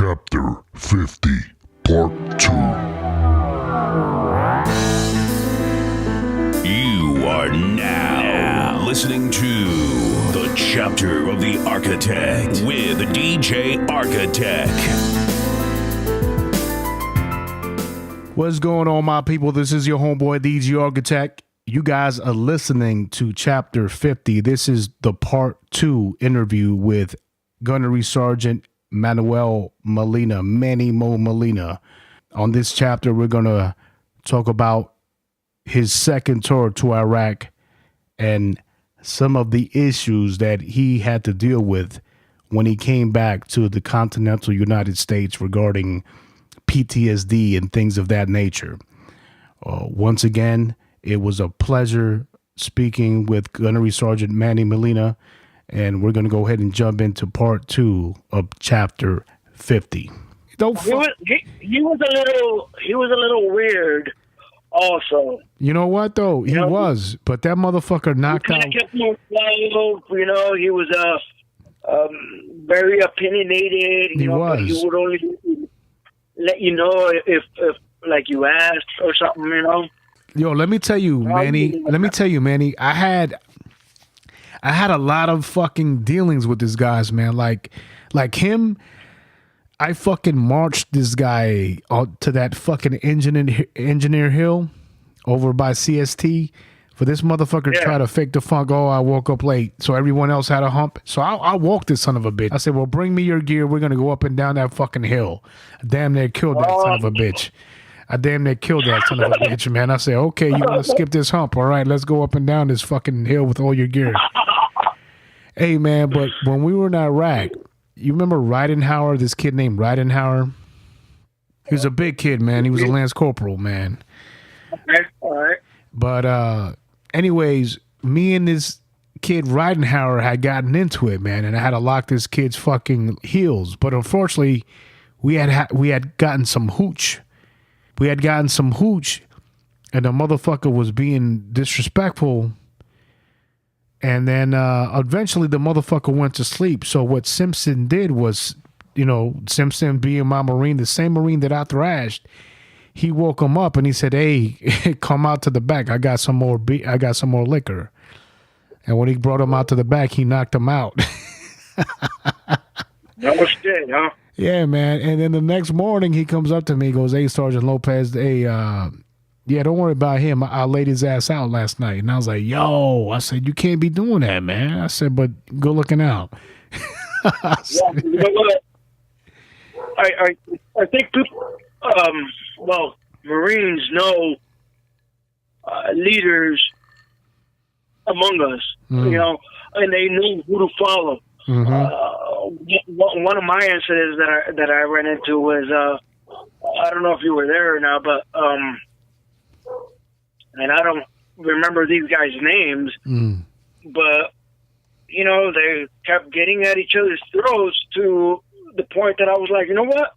Chapter 50, Part 2. You are now listening to the Chapter of the Architect with DJ Architect. What's going on, my people? This is your homeboy, DJ Architect. You guys are listening to Chapter 50. This is the Part 2 interview with Gunnery Sergeant Molina, Manny Mo Molina. On this chapter, we're going to talk about his second tour to Iraq and some of the issues that he had to deal with when he came back to the continental United States regarding PTSD and things of that nature. Once again, it was a pleasure speaking with Gunnery Sergeant Manny Molina, and we're going to go ahead and jump into part 2 of chapter 50. He was a little weird also. You know what, though? He was, but that motherfucker knocked out. He was very opinionated. He was. But he would only let you know if like you asked or something, you know. Yo, let me tell you, Manny. I had a lot of fucking dealings with this guys, man. Like him, I fucking marched this guy to that fucking engineer hill over by CST for this motherfucker to try to fake the funk. Oh, I woke up late, so everyone else had a hump. So I walked this son of a bitch. I said, well, bring me your gear. We're going to go up and down that fucking hill. I damn near killed that son of a bitch. Man. I said, okay, you want to skip this hump? All right, let's go up and down this fucking hill with all your gear. Hey, man, but when we were in Iraq, you remember Ridenhour, this kid named Ridenhour? He was a big kid, man. He was a Lance Corporal, man. Okay, all right. But anyways, me and this kid Ridenhour had gotten into it, man, and I had to lock this kid's fucking heels. But unfortunately, we had gotten some hooch. And the motherfucker was being disrespectful. And then eventually the motherfucker went to sleep. So what Simpson did was, Simpson being my Marine, the same Marine that I thrashed, he woke him up and he said, hey, come out to the back. I got some more liquor. And when he brought him out to the back, he knocked him out. That was good, huh? Yeah, man. And then the next morning he comes up to me, he goes, hey, Sergeant Lopez, hey, don't worry about him. I laid his ass out last night. And I was like, yo, I said, you can't be doing that, man. I said, but go looking out. You know what? I think people, Marines know leaders among us, and they knew who to follow. Mm-hmm. One of my incidents that I ran into was, I don't know if you were there or not, but, and I don't remember these guys' names, but, they kept getting at each other's throats to the point that I was like, you know what?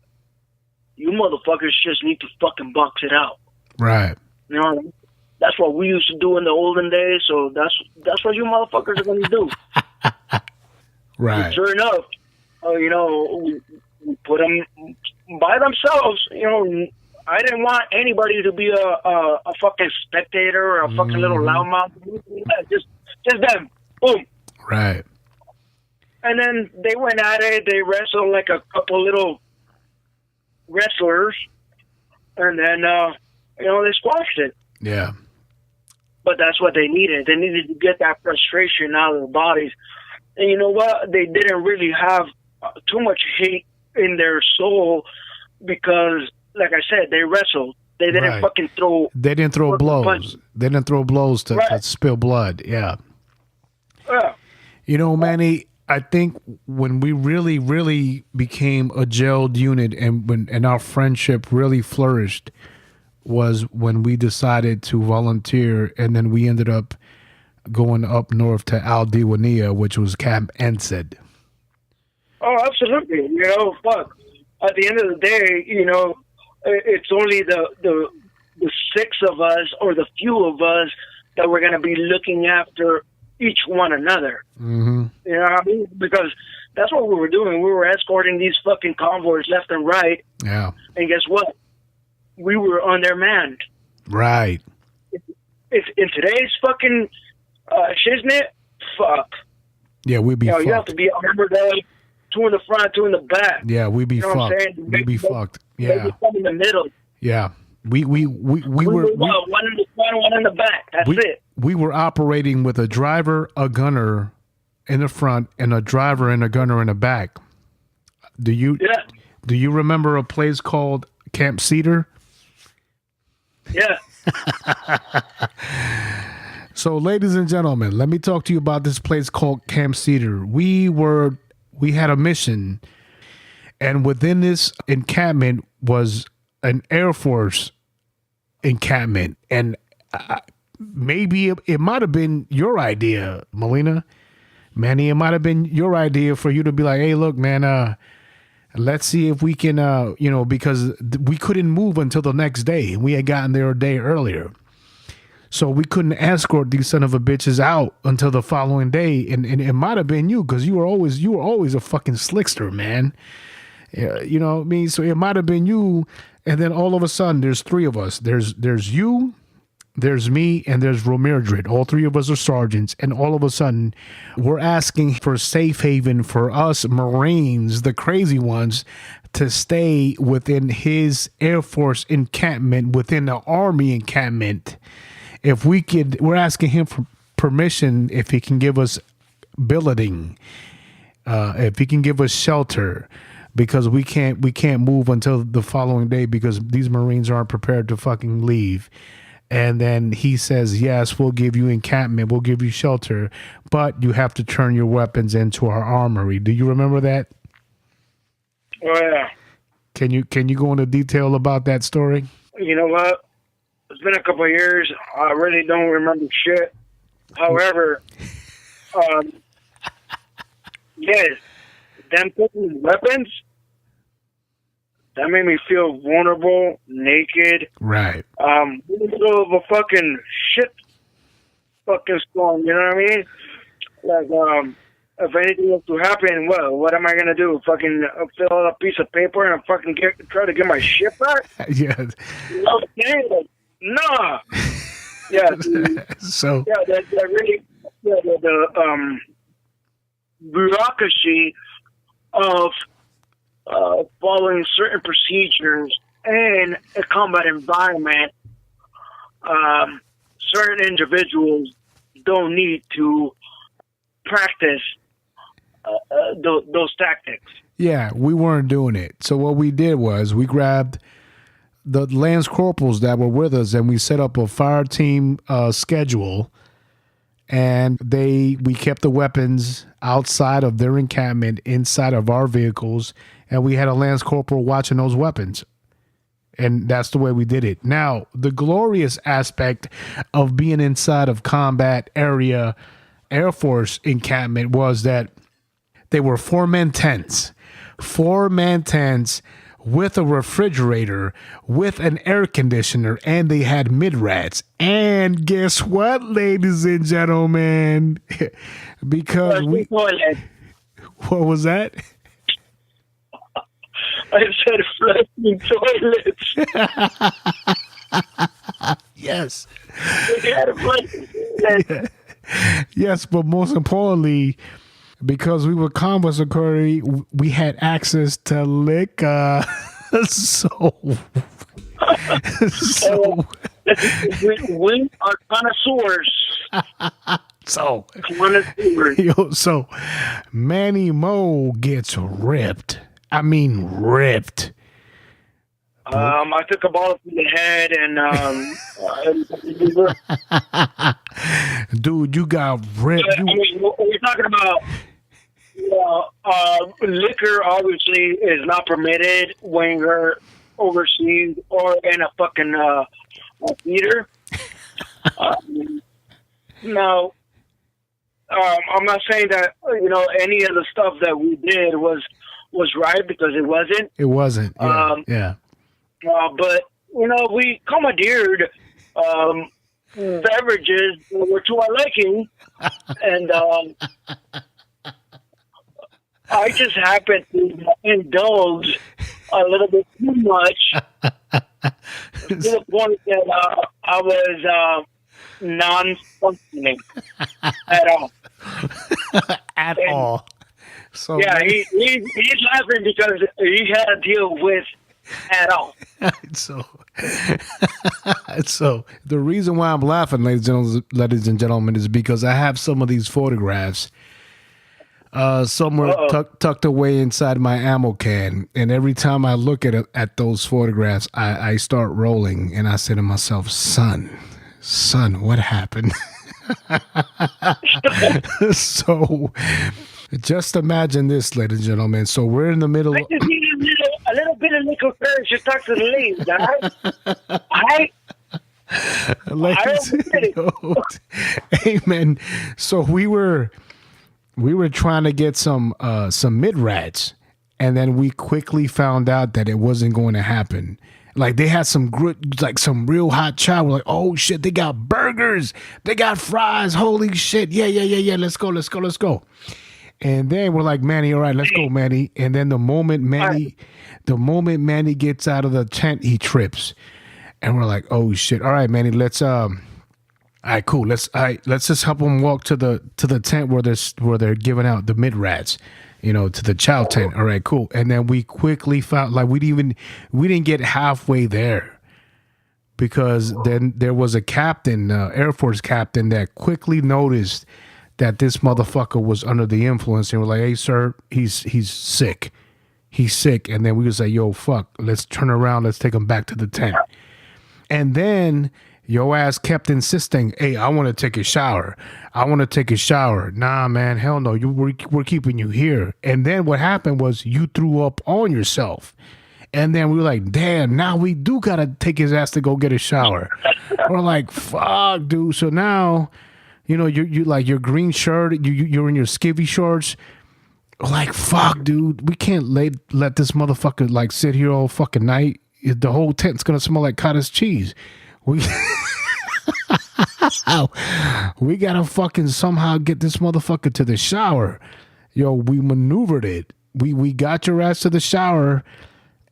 You motherfuckers just need to fucking box it out. Right. That's what we used to do in the olden days, so that's what you motherfuckers are going to do. Right. And sure enough, we put them by themselves. I didn't want anybody to be a fucking spectator or a fucking little loudmouth. Just them. Boom. Right. And then they went at it. They wrestled like a couple little wrestlers, and then they squashed it. Yeah. But that's what they needed. They needed to get that frustration out of their bodies. And you know what? They didn't really have too much hate in their soul because, like I said, they wrestled. They didn't fucking throw. They didn't throw blows. Punches. They didn't throw blows to spill blood. Yeah. Yeah. Manny, I think when we really, really became a gelled unit and our friendship really flourished was when we decided to volunteer, and then we ended up going up north to Al Diwania, which was Camp Ensid. Oh, absolutely. Fuck. At the end of the day, it's only the six of us or the few of us that we're going to be looking after each one another. Mm-hmm. You know what I mean? Because that's what we were doing. We were escorting these fucking convoys left and right. Yeah. And guess what? We were undermanned. Right. If in today's fucking shiznit, fuck. Yeah, we'd be fucked. You have to be armored up, two in the front, two in the back. Yeah, we'd be You know what I'm fucked. saying? We'd be fucked. Yeah. Maybe some in the middle. Yeah. We were one in the front, one in the back. That's it. We were operating with a driver, a gunner in the front, and a driver and a gunner in the back. Do you remember a place called Camp Cedar? Yeah. So, ladies and gentlemen, let me talk to you about this place called Camp Cedar. We had a mission, and within this encampment was an Air Force encampment, and maybe it might have been your idea, Molina. Manny, it might have been your idea for you to be like, hey, look, man, let's see if we can, because we couldn't move until the next day. We had gotten there a day earlier. So we couldn't escort these son of a bitches out until the following day. And it might have been you, because you were always a fucking slickster, man. You know what I mean? So it might have been you. And then all of a sudden, there's three of us. There's you, there's me, and there's Romerdred. All three of us are sergeants. And all of a sudden, we're asking for safe haven for us Marines, the crazy ones, to stay within his Air Force encampment, within the Army encampment. If we could, we're asking him for permission if he can give us billeting, if he can give us shelter, because we can't move until the following day because these Marines aren't prepared to fucking leave. And then he says, yes, we'll give you encampment, we'll give you shelter, but you have to turn your weapons into our armory. Do you remember that? Oh yeah. Can you go into detail about that story? You know what? It's been a couple of years. I really don't remember shit. However, yes, them taking weapons, that made me feel vulnerable, naked. Right. In the middle of a fucking shit fucking storm, you know what I mean? Like, if anything was to happen, well, what am I gonna do? Fucking fill out a piece of paper and fucking try to get my shit back? Yeah. You know what I'm saying? Like, nah. Yeah. So. Yeah, that really, the bureaucracy of following certain procedures in a combat environment, certain individuals don't need to practice those tactics. Yeah, we weren't doing it. So what we did was we grabbed the Lance Corporals that were with us and we set up a fire team schedule, and we kept the weapons outside of their encampment, inside of our vehicles, and we had a Lance Corporal watching those weapons. And that's the way we did it. Now, the glorious aspect of being inside of combat area Air Force encampment was that they were 4-man tents with a refrigerator, with an air conditioner, and they had mid-rats. And guess what, ladies and gentlemen? Because what was that? I said flushing toilets. Yes. They had a flushing toilet. Yes, but most importantly, because we were convoy security, we had access to liquor. So we are connoisseurs. So Connoisseurs. so Manny Mo gets ripped. I mean, ripped. I took a ball to the head and dude, you got ripped. I mean, we're talking about liquor. Obviously, is not permitted when you're overseas or in a fucking theater. Now, I'm not saying that any of the stuff that we did was right, because it wasn't. It wasn't. Yeah. Yeah. But we commandeered beverages were to our liking, and I just happened to indulge a little bit too much to the point that I was non-functioning at all. At all. So yeah, he's laughing because he had to deal with at all. so the reason why I'm laughing, ladies and gentlemen, is because I have some of these photographs somewhere tucked away inside my ammo can, and every time I look at those photographs, I start rolling, and I say to myself, son, what happened? So just imagine this, ladies and gentlemen. So we're in the middle. I just need a little bit of liquor first to talk to the ladies, all right? Hey man, so we were trying to get some mid-rats, and then we quickly found out that it wasn't going to happen. Like they had some some real hot chow. We're like, oh shit, they got burgers, they got fries. Holy shit, yeah. Let's go. And then we're like, Manny, all right, let's go, Manny. And then the moment Manny gets out of the tent, he trips, and we're like, oh shit, all right, Manny, let's all right, cool. Let's just help them walk to the tent where they're giving out the mid rats, to the chow tent. All right, cool. And then we quickly found, like, we didn't get halfway there, because then there was a captain, Air Force captain, that quickly noticed that this motherfucker was under the influence, and we're like, hey sir, he's sick. He's sick. And then we would say, yo, fuck, let's turn around, let's take him back to the tent. And then your ass kept insisting, hey, I want to take a shower. Nah, man, hell no. We're keeping you here. And then what happened was you threw up on yourself. And then we were like, damn, now we do got to take his ass to go get a shower. We're like, fuck, dude. So now, you like your green shirt, you're in your skivvy shorts. Like, fuck, dude. We can't let this motherfucker like sit here all fucking night. The whole tent's going to smell like cottage cheese. We gotta fucking somehow get this motherfucker to the shower. Yo, we maneuvered it. We got your ass to the shower,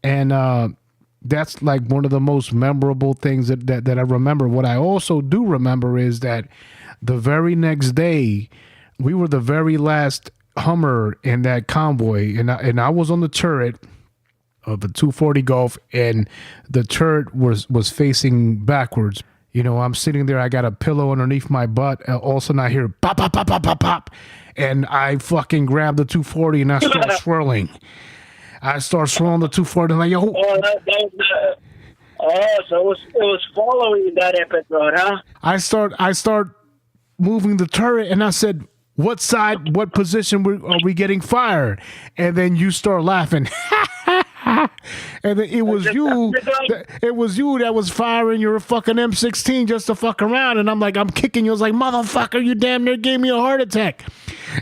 and that's like one of the most memorable things that I remember. What I also do remember is that the very next day, we were the very last Hummer in that convoy, and I was on the turret of the 240 Golf, and the turret was facing backwards. I'm sitting there, I got a pillow underneath my butt. All of a sudden I hear pop, pop, pop, pop, pop, pop. And I fucking grab the 240 and I start swirling. I start swirling the 240 like, yo. So it was following that episode, huh? I start moving the turret, and I said, what side, what position are we getting fired? And then you start laughing. And then it was you that was firing your fucking M16 just to fuck around. And I'm like, I'm kicking you. I was like, motherfucker, you damn near gave me a heart attack.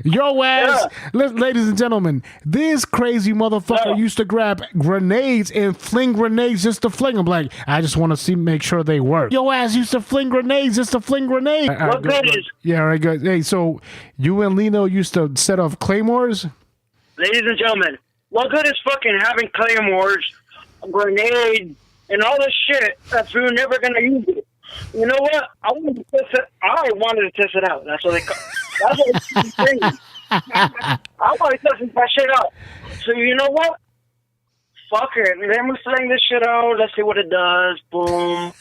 Yo ass, ladies and gentlemen, this crazy motherfucker used to grab grenades and fling grenades just to fling them. Like, I just want to make sure they work. Yo ass used to fling grenades just to fling grenades. What good? Yeah, all right, good. Hey, so you and Lino used to set off claymores? Ladies and gentlemen, what good is fucking having claymores, grenades, and all this shit if you're never going to use it? You know what? I wanted to test it out. That's what they call it. That's what it's saying. I want to test that shit out. So you know what? Fuck it. Let me fling this shit out. Let's see what it does. Boom.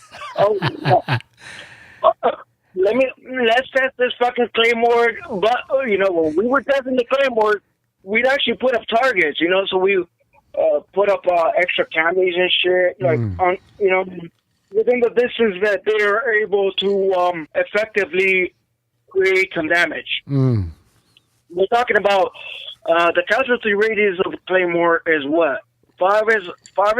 Let's test this fucking claymore. But when we were testing the claymore, we'd actually put up targets. So we put up extra cameras and shit. Like the thing of this is that they are able to effectively create some damage. We're talking about the casualty radius of a claymore is what? 5 is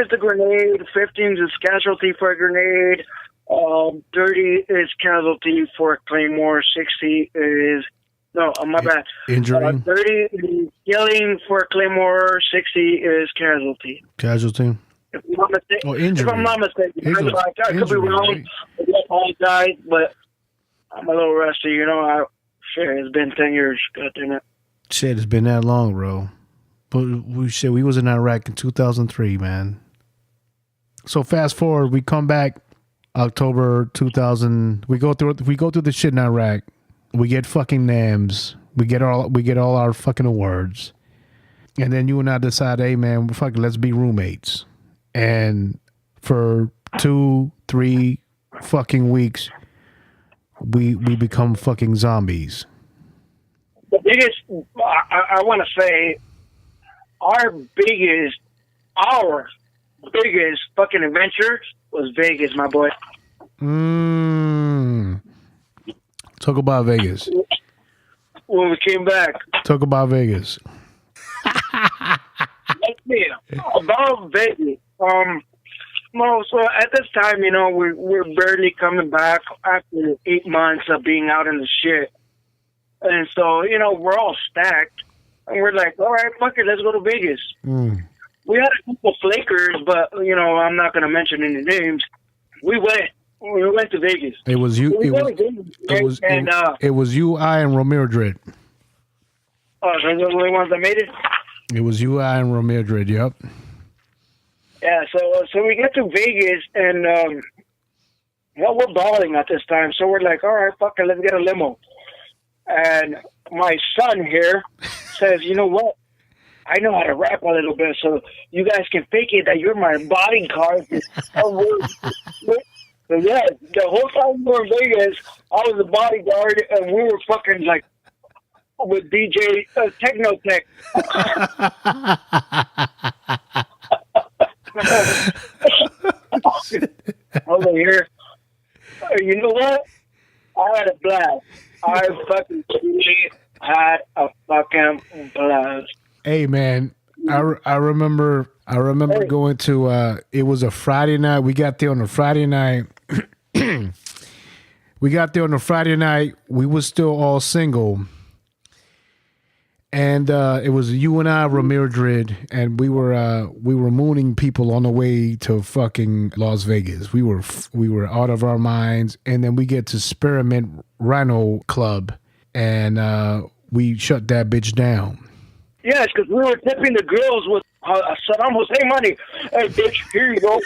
the grenade, 15 is casualty for a grenade, 30 is casualty for a claymore, 60 is my bad. Injury. 30 is killing for a claymore, 60 is casualty. Casualty. If I'm not mistaken, injury. I could be wrong. Right? I apologize, but I'm a little rusty. Shit, it's been 10 years. God damn it. Shit, it's been that long, bro. But we was in Iraq in 2003, man. So fast forward, we come back October 2000. We go through the shit in Iraq. We get fucking NAMs. We get all our fucking awards. And then you and I decide, hey man, let's be roommates. And for 2-3 fucking weeks, we become fucking zombies. The biggest, I want to say, our biggest fucking adventure was Vegas, my boy. Talk about Vegas. When we came back. Talk about Vegas. About Vegas. Well, so at this time, we're barely coming back after 8 months of being out in the shit. And so, we're all stacked. And we're like, all right, fuck it, let's go to Vegas. We had a couple flakers, but, I'm not going to mention any names. We went to Vegas. It was you. It was you, I, and Romero. Oh, those are the only ones that made it? It was you, I, and Romero. Yep. Yeah, so we get to Vegas, and we're balling at this time. So we're like, all right, fuck it, let's get a limo. And my son here says, you know what? I know how to rap a little bit, so you guys can fake it that you're my bodyguard. So yeah, the whole time we were in Vegas, I was the bodyguard, and we were fucking like with DJ Technotech. Over here. You know what? I had a blast. I fucking really had a fucking blast. Hey man, I remember going to it was a Friday night. We got there on a Friday night. We was still all single. And it was you and I, Ramiro, and we were mooning people on the way to fucking Las Vegas. We were out of our minds, and then we get to Spearmint Rhino Club, and we shut that bitch down. Yes, because we were tipping the girls with Saddam Hussein money. Hey, bitch, here you go.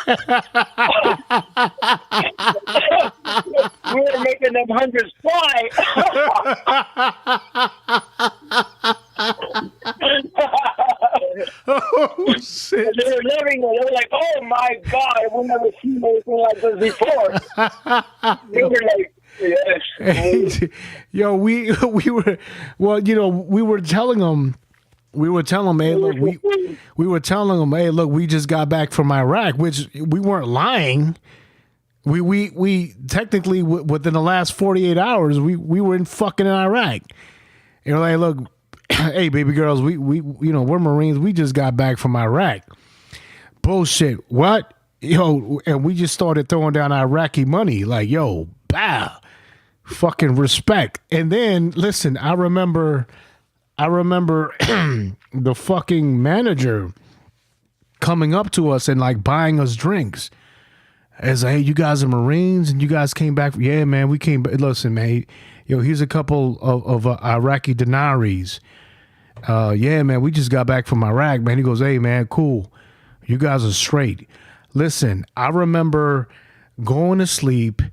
We were making them hundreds fly. Oh, shit. And they were living there. They were like, oh, my God, we've never seen anything like this before. We were like, yes. Yo, we were, well, we were telling them, hey, look, we were telling them, hey, look, we just got back from Iraq, which we weren't lying. We technically within the last 48 hours, we were in fucking Iraq. And like, look, hey, baby girls, we we're Marines. We just got back from Iraq. Bullshit. What? Yo, and we just started throwing down Iraqi money. Like, yo, bow. Fucking respect. And then, listen, I remember the fucking manager coming up to us and like buying us drinks. As like, hey, you guys are Marines and you guys came back. Yeah, man, we came back. Listen, man, here's a couple of Iraqi dinaries. Yeah, man, we just got back from Iraq, man. He goes, hey, man, cool. You guys are straight. Listen, I remember going to sleep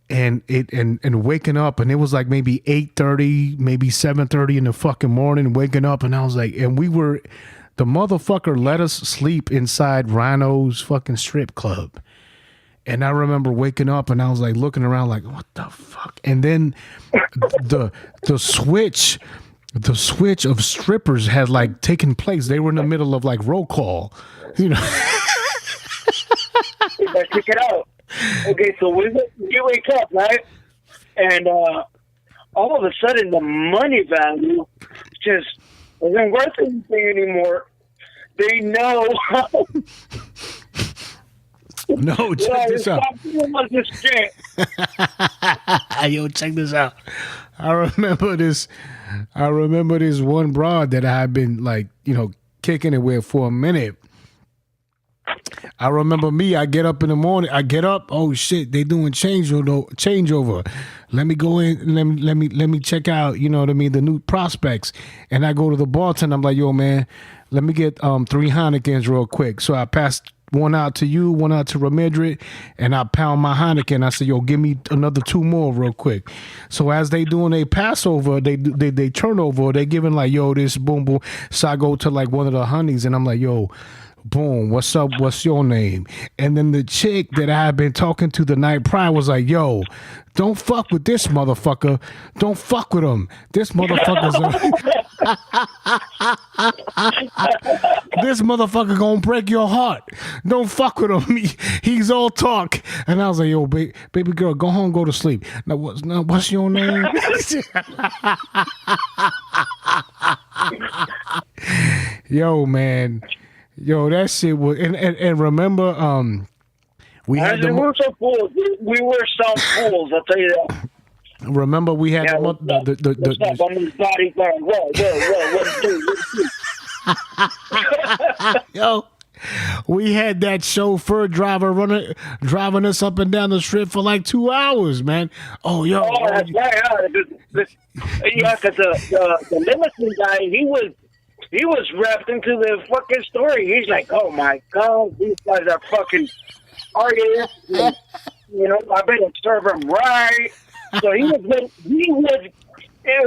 and waking up, and it was like maybe 8:30, maybe 7:30 in the fucking morning, waking up, and I was like, and the motherfucker let us sleep inside Rhino's fucking strip club. And I remember waking up and I was like looking around like, what the fuck? And then the switch of strippers had like taken place. They were in the middle of like roll call, You better check it out. Okay, so we wake up, right? And all of a sudden the money value just isn't worth anything anymore. They know. No, check this out. Yo, check this out. I remember this one broad that I had been like, kicking it with for a minute. I remember me. I get up in the morning. I get up. Oh shit, they doing changeover. Let me go in. Let me check out. You know what I mean? The new prospects. And I go to the bartender. I'm like, yo, man, let me get 3 Heinekens real quick. So I passed one out to you, one out to Ramedrit, and I pound my Heineken. I said, yo, give me another 2 more real quick. So as they doing a Passover, they turnover, they giving like, yo, this boom boom. So I go to like one of the honeys and I'm like, yo, boom, what's up? What's your name? And then the chick that I had been talking to the night prior was like, yo, don't fuck with this motherfucker. Don't fuck with him. This motherfucker's this motherfucker gonna break your heart. Don't fuck with him. He's all talk. And I was like, yo, baby girl, go home, go to sleep. Now, what's your name? Yo, man. Yo, that shit was, and remember, we had we were so fools. We were some fools. I'll tell you that. Remember, we had the yo, we had that chauffeur driving us up and down the strip for like 2 hours, man. Oh, yo, that's right. Yeah, because the limousine guy, he was wrapped into the fucking story. He's like, oh my God, these guys are fucking artists. And, you know, I better serve them right. So it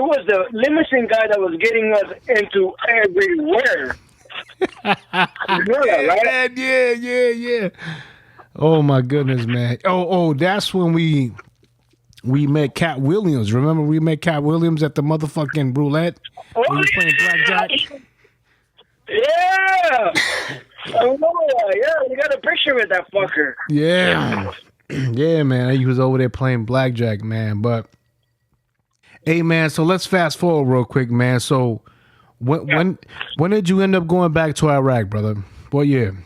was the limousine guy that was getting us into everywhere. Right? Yeah. Oh my goodness, man. Oh, that's when we met Cat Williams. Remember we met Cat Williams at the motherfucking roulette? Oh, we were playing blackjack. Yeah. Oh, yeah, you got a picture with that fucker. Yeah. Yeah, man. He was over there playing blackjack, man. But hey, man, so let's fast forward real quick, man. So when did you end up going back to Iraq, brother? What year?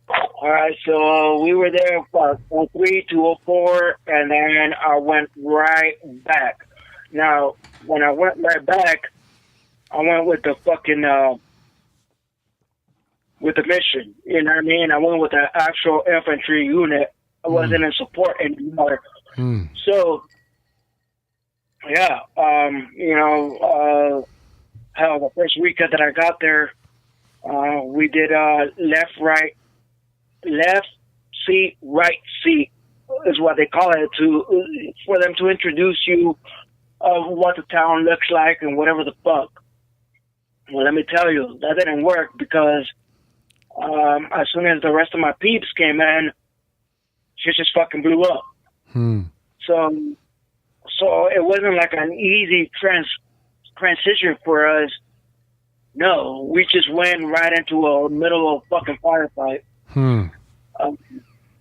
All right, so we were there from 03 to 04, and then I went right back. Now, when I went right back, I went with the fucking with the mission. You know what I mean? I went with the actual infantry unit. I wasn't in support anymore. So, yeah, hell, the first weekend that I got there, we did left, seat, right seat is what they call it, for them to introduce you of what the town looks like and whatever the fuck. Well, let me tell you, that didn't work because as soon as the rest of my peeps came in, shit just fucking blew up. So it wasn't like an easy transition for us. No, we just went right into a middle of fucking firefight. And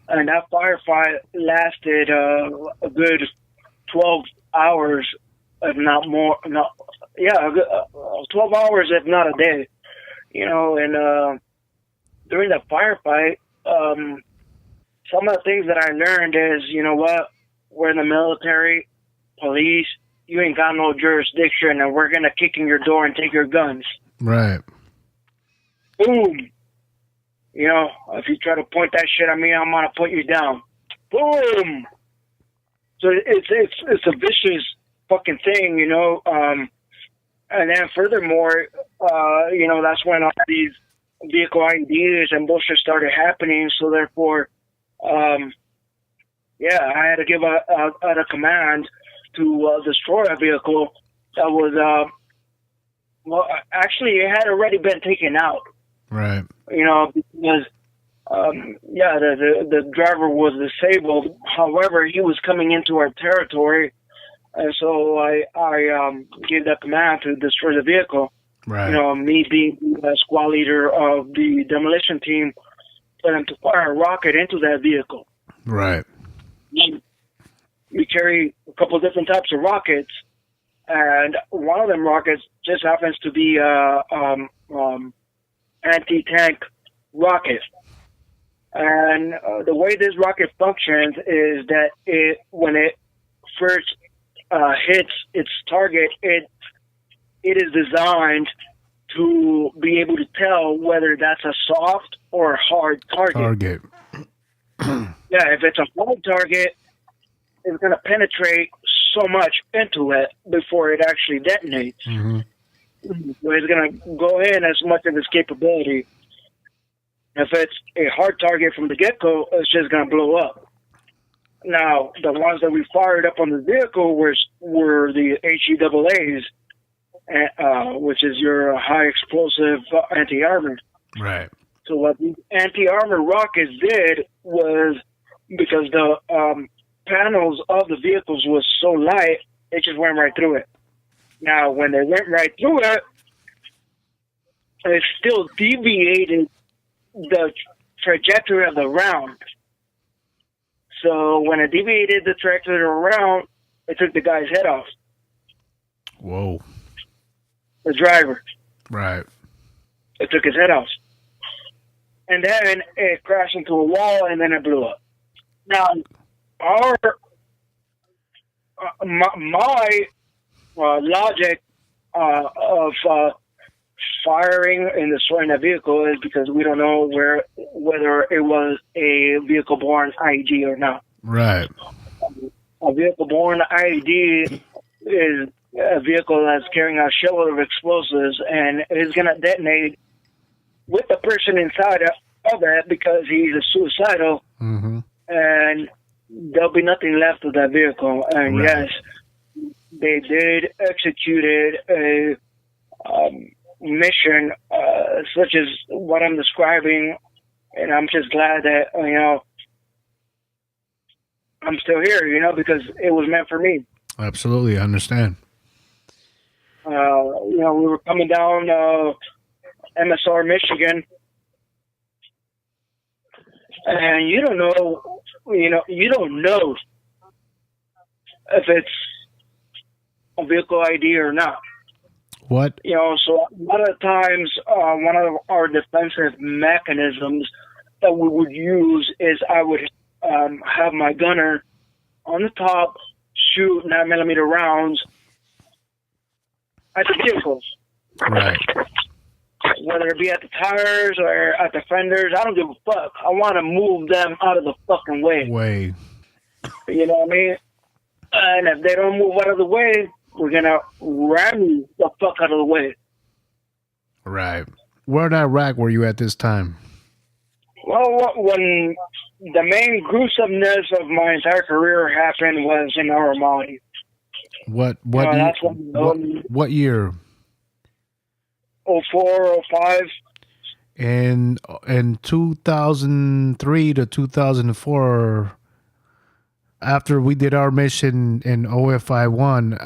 that firefight lasted a good 12 hours, if not more. 12 hours, if not a day. You know, and during that firefight, some of the things that I learned is, you know what, we're in the military, police, you ain't got no jurisdiction, and we're going to kick in your door and take your guns. Right. Boom. You know, if you try to point that shit at me, I'm going to put you down. Boom. So it's a vicious fucking thing, you know. And then furthermore, you know, that's when all these vehicle IEDs and bullshit started happening. So therefore, I had to give out a command to destroy a vehicle that was, actually it had already been taken out. Right. You know, because, the driver was disabled. However, he was coming into our territory. And so I gave that command to destroy the vehicle. Right. You know, me being the squad leader of the demolition team, for them to fire a rocket into that vehicle. Right. We carry a couple of different types of rockets, and one of them rockets just happens to be anti-tank rocket. And the way this rocket functions is that when it first hits its target, it is designed to be able to tell whether that's a soft or a hard target. Yeah, if it's a hard target, it's going to penetrate so much into it before it actually detonates. Mm-hmm. So it's going to go in as much of its capability. If it's a hard target from the get-go, it's just going to blow up. Now, the ones that we fired up on the vehicle were the HEAAs, which is your high explosive anti-armor. Right. So what the anti-armor rockets did was, because the panels of the vehicles was so light, it just went right through it. Now, when they went right through it, it still deviated the trajectory of the round. So when it deviated the trajectory of the round, it took the guy's head off. Whoa. The driver. Right. It took his head off. And then it crashed into a wall, and then it blew up. Now, my logic of firing and destroying a vehicle is because we don't know whether it was a vehicle-borne IED or not. Right. A vehicle-borne IED is a vehicle that's carrying a shitload of explosives and is going to detonate with the person inside of it because he's suicidal, mm-hmm. and there'll be nothing left of that vehicle. And right. yes, they did execute a mission such as what I'm describing, and I'm just glad that, I'm still here, because it was meant for me. Absolutely, I understand. We were coming down MSR, Michigan, and you don't know if it's a vehicle ID or not. What? So a lot of times, one of our defensive mechanisms that we would use is I would have my gunner on the top shoot 9mm rounds at the vehicles. Right. Whether it be at the tires or at the fenders, I don't give a fuck. I want to move them out of the fucking way. You know what I mean? And if they don't move out of the way, we're going to ram the fuck out of the way. Right. Where in Iraq were you at this time? Well, when the main gruesomeness of my entire career happened was in our Ramadi. What year? 04, 05. In 2003 to 2004, after we did our mission in OFI 1,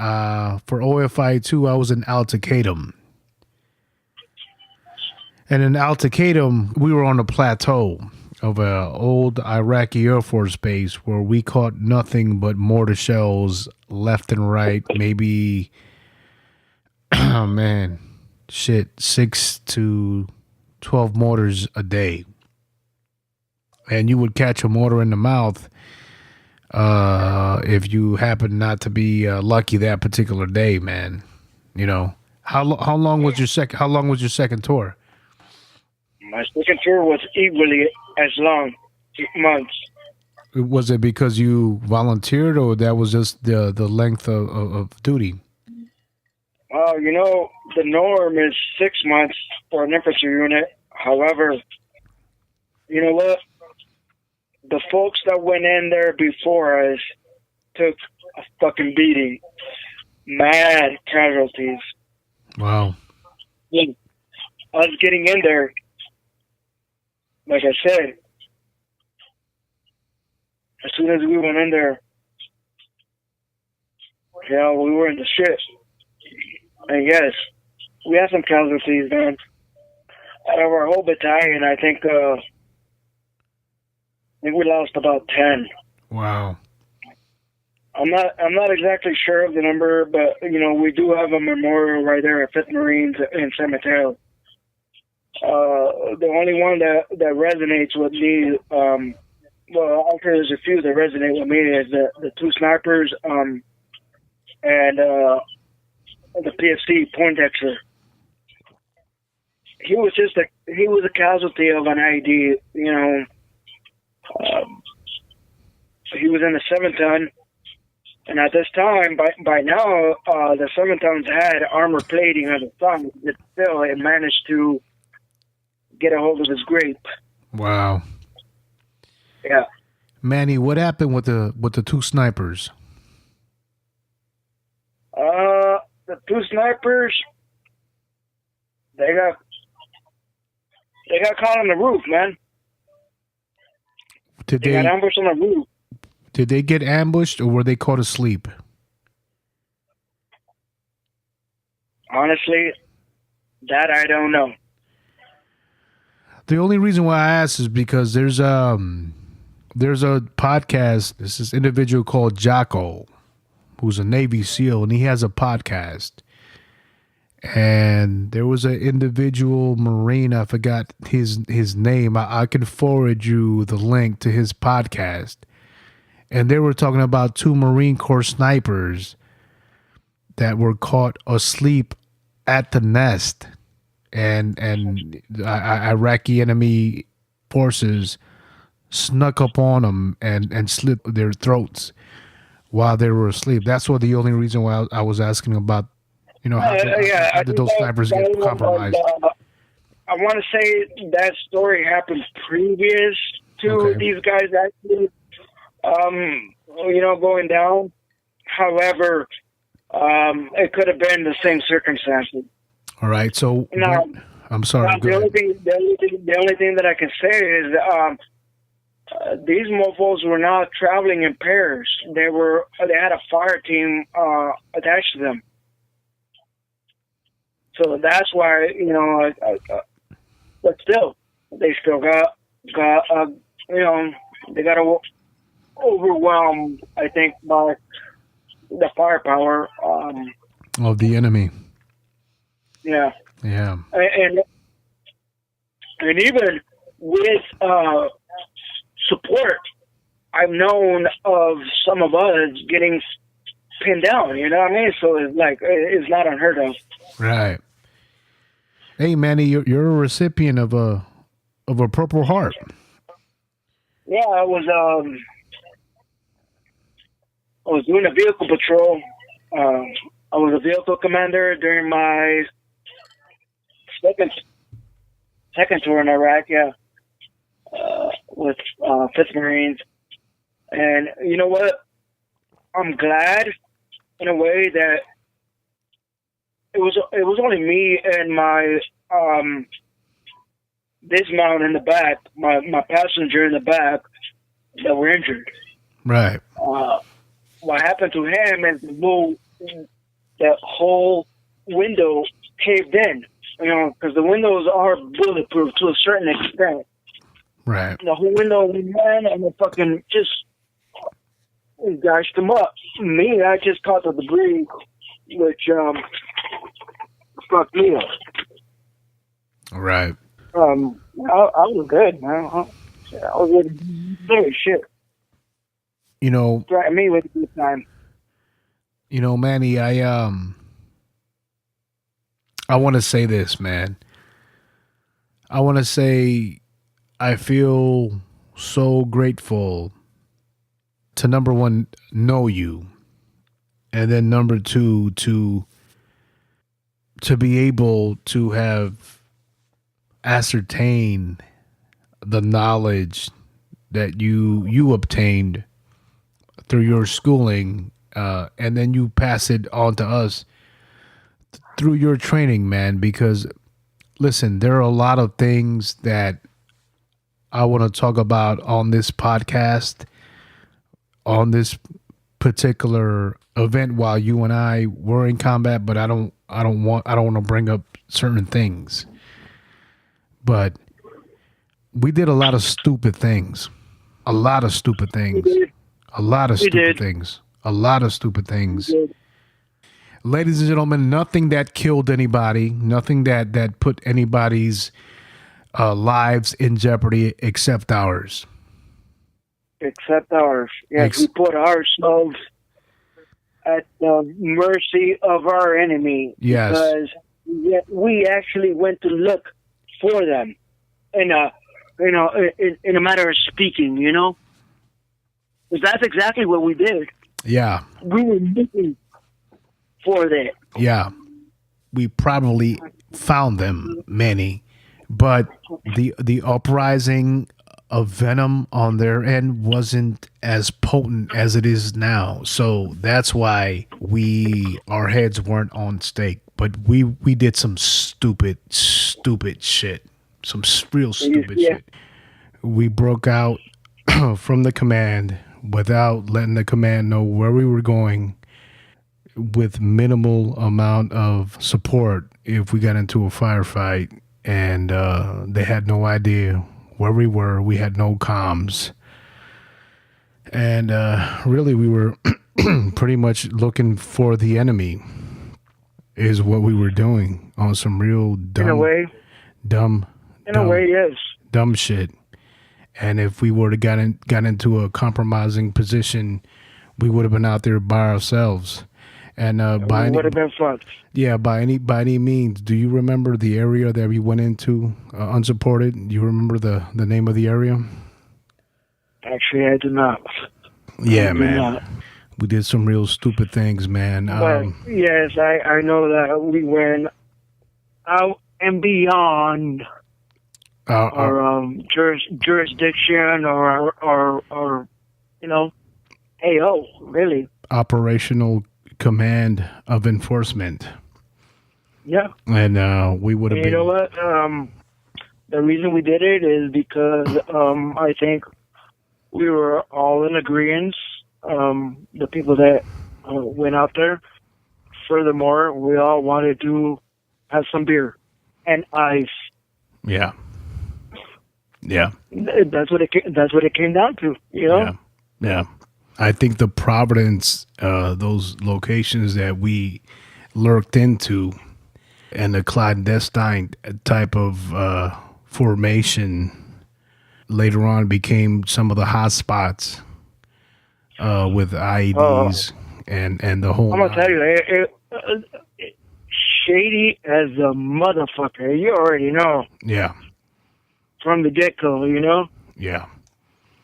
for OFI 2, I was in Al-Taqatum. And in Al-Taqatum, we were on a plateau of an old Iraqi Air Force base where we caught nothing but mortar shells left and right, maybe, oh man, 6 to 12 mortars a day. And you would catch a mortar in the mouth if you happen not to be lucky that particular day, man. How long was your second tour? My second tour was equally as long, 8 months. Was it because you volunteered, or that was just the length of duty? The norm is 6 months for an infantry unit. However, you know what? The folks that went in there before us took a fucking beating. Mad casualties. Wow. Yeah. Us getting in there, like I said, as soon as we went in there, we were in the shit. And yes, we had some casualties, man. Out of our whole battalion, I think we lost about 10. Wow. I'm not exactly sure of the number, but we do have a memorial right there at 5th Marines in San Mateo. The only one that resonates with me, actually there's a few that resonate with me, is the 2 snipers and the PFC Poindexter. He was a casualty of an IED, he was in the 7 ton. And at this time, by now, the 7 tons had armor plating on the side, but still, it managed to get a hold of his grape. Wow. Yeah. Manny, what happened with the 2 snipers? The 2 snipers, they got caught on the roof, man. They got ambushed on the roof. Did they get ambushed or were they caught asleep? Honestly, that I don't know. The only reason why I asked is because there's a podcast. There's this individual called Jocko, who's a Navy SEAL, and he has a podcast. And there was an individual Marine, I forgot his name. I can forward you the link to his podcast. And they were talking about 2 Marine Corps snipers that were caught asleep at the nest, and Iraqi enemy forces snuck up on them and slit their throats while they were asleep. That's what the only reason why I was asking about, how did those snipers get compromised? I want to say that story happened previous to these guys actually. Going down. However, it could have been the same circumstances. All right. So now, I'm sorry. The only thing that I can say is these mofos were not traveling in pairs. They had a fire team attached to them. So that's why but still, they still got they got overwhelmed, I think, by the firepower of the enemy. Yeah. Yeah. And even with support, I've known of some of us getting pinned down, you know what I mean? So it's not unheard of. Right. Hey, Manny, you're a recipient of a Purple Heart. Yeah, I was doing a vehicle patrol. I was a vehicle commander during my second tour in Iraq, with 5th Marines. And you know what? I'm glad, in a way, that it was only me and my dismount in the back, my passenger in the back, that were injured. Right. What happened to him is that whole window caved in, because the windows are bulletproof to a certain extent. Right. The whole window went in and it fucking just gashed him up. Me, I just caught the debris, which fucked me up. Right. I was good, man. I was very shit. Threatened me with a good time. Manny, I want to say this, man. I want to say I feel so grateful to, number one, know you, and then number two, to be able to have ascertained the knowledge that you obtained through your schooling, and then you pass it on to us through your training, man. Because listen, there are a lot of things that I want to talk about on this podcast, on this particular event while you and I were in combat, but I don't want to bring up certain things. But we did a lot of stupid things. A lot of stupid things. A lot of stupid things. A lot of stupid things. Ladies and gentlemen, nothing that killed anybody, nothing that put anybody's lives in jeopardy except ours. Except ours. Yes, we put ourselves at the mercy of our enemy. Yes. Because we actually went to look for them in a matter of speaking, that's exactly what we did. Yeah. We were looking for that. Yeah. We probably found them, many, but the uprising of venom on their end wasn't as potent as it is now. So that's why our heads weren't on stake. But we did some stupid shit. Some real stupid shit. We broke out from the command without letting the command know where we were going, with minimal amount of support if we got into a firefight, and they had no idea where we were. We had no comms, and really we were pretty much looking for the enemy is what we were doing on some real dumb, In a way, yes. Dumb shit. And if we were to got into a compromising position, we would have been out there by ourselves. And by any, would have been fun. Yeah, by any means. Do you remember the area that we went into unsupported? Do you remember the name of the area? Actually, I do not. Yeah, man. We did some real stupid things, man. But yes, I know that we went out and beyond our jurisdiction or AO, really. Operational Command of Enforcement. Yeah. And we would have been... You know what? The reason we did it is because I think we were all in agreement, the people that went out there. Furthermore, we all wanted to have some beer and ice. Yeah. Yeah. That's what it came down to, you know? Yeah. Yeah. I think the Providence, those locations that we lurked into, and the clandestine type of formation later on became some of the hot spots with IEDs and the whole. I'm gonna tell you, it shady as a motherfucker. You already know. Yeah. From the get-go, you know. Yeah.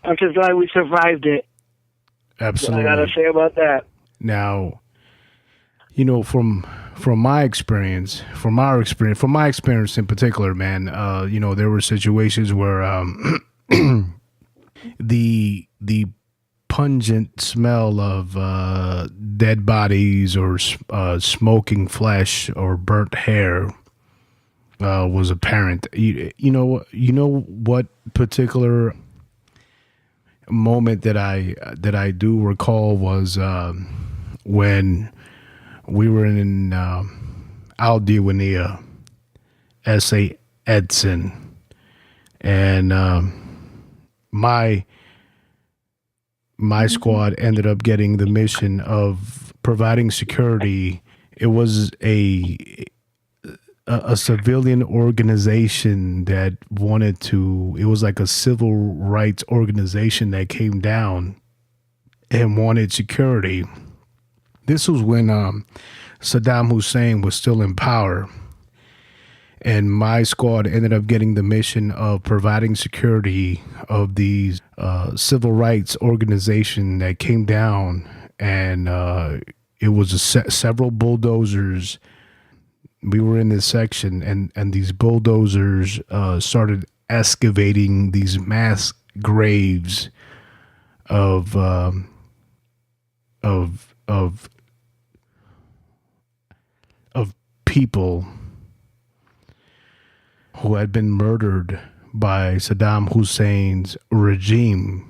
I'm just glad we survived it. Absolutely. I gotta say about that. Now, you know, from my experience, from my experience in particular, man, you know, there were situations where the pungent smell of dead bodies or smoking flesh or burnt hair was apparent. You know what particular moment that I do recall was when we were in Aldiwania, S.A. Edson, and my squad ended up getting the mission of providing security. It was a civilian organization that wanted to, it was like a civil rights organization that came down and wanted security. This was when Saddam Hussein was still in power. And my squad ended up getting the mission of providing security of these civil rights organization that came down. And it was several bulldozers. We were in this section, and these bulldozers started excavating these mass graves of people who had been murdered by Saddam Hussein's regime.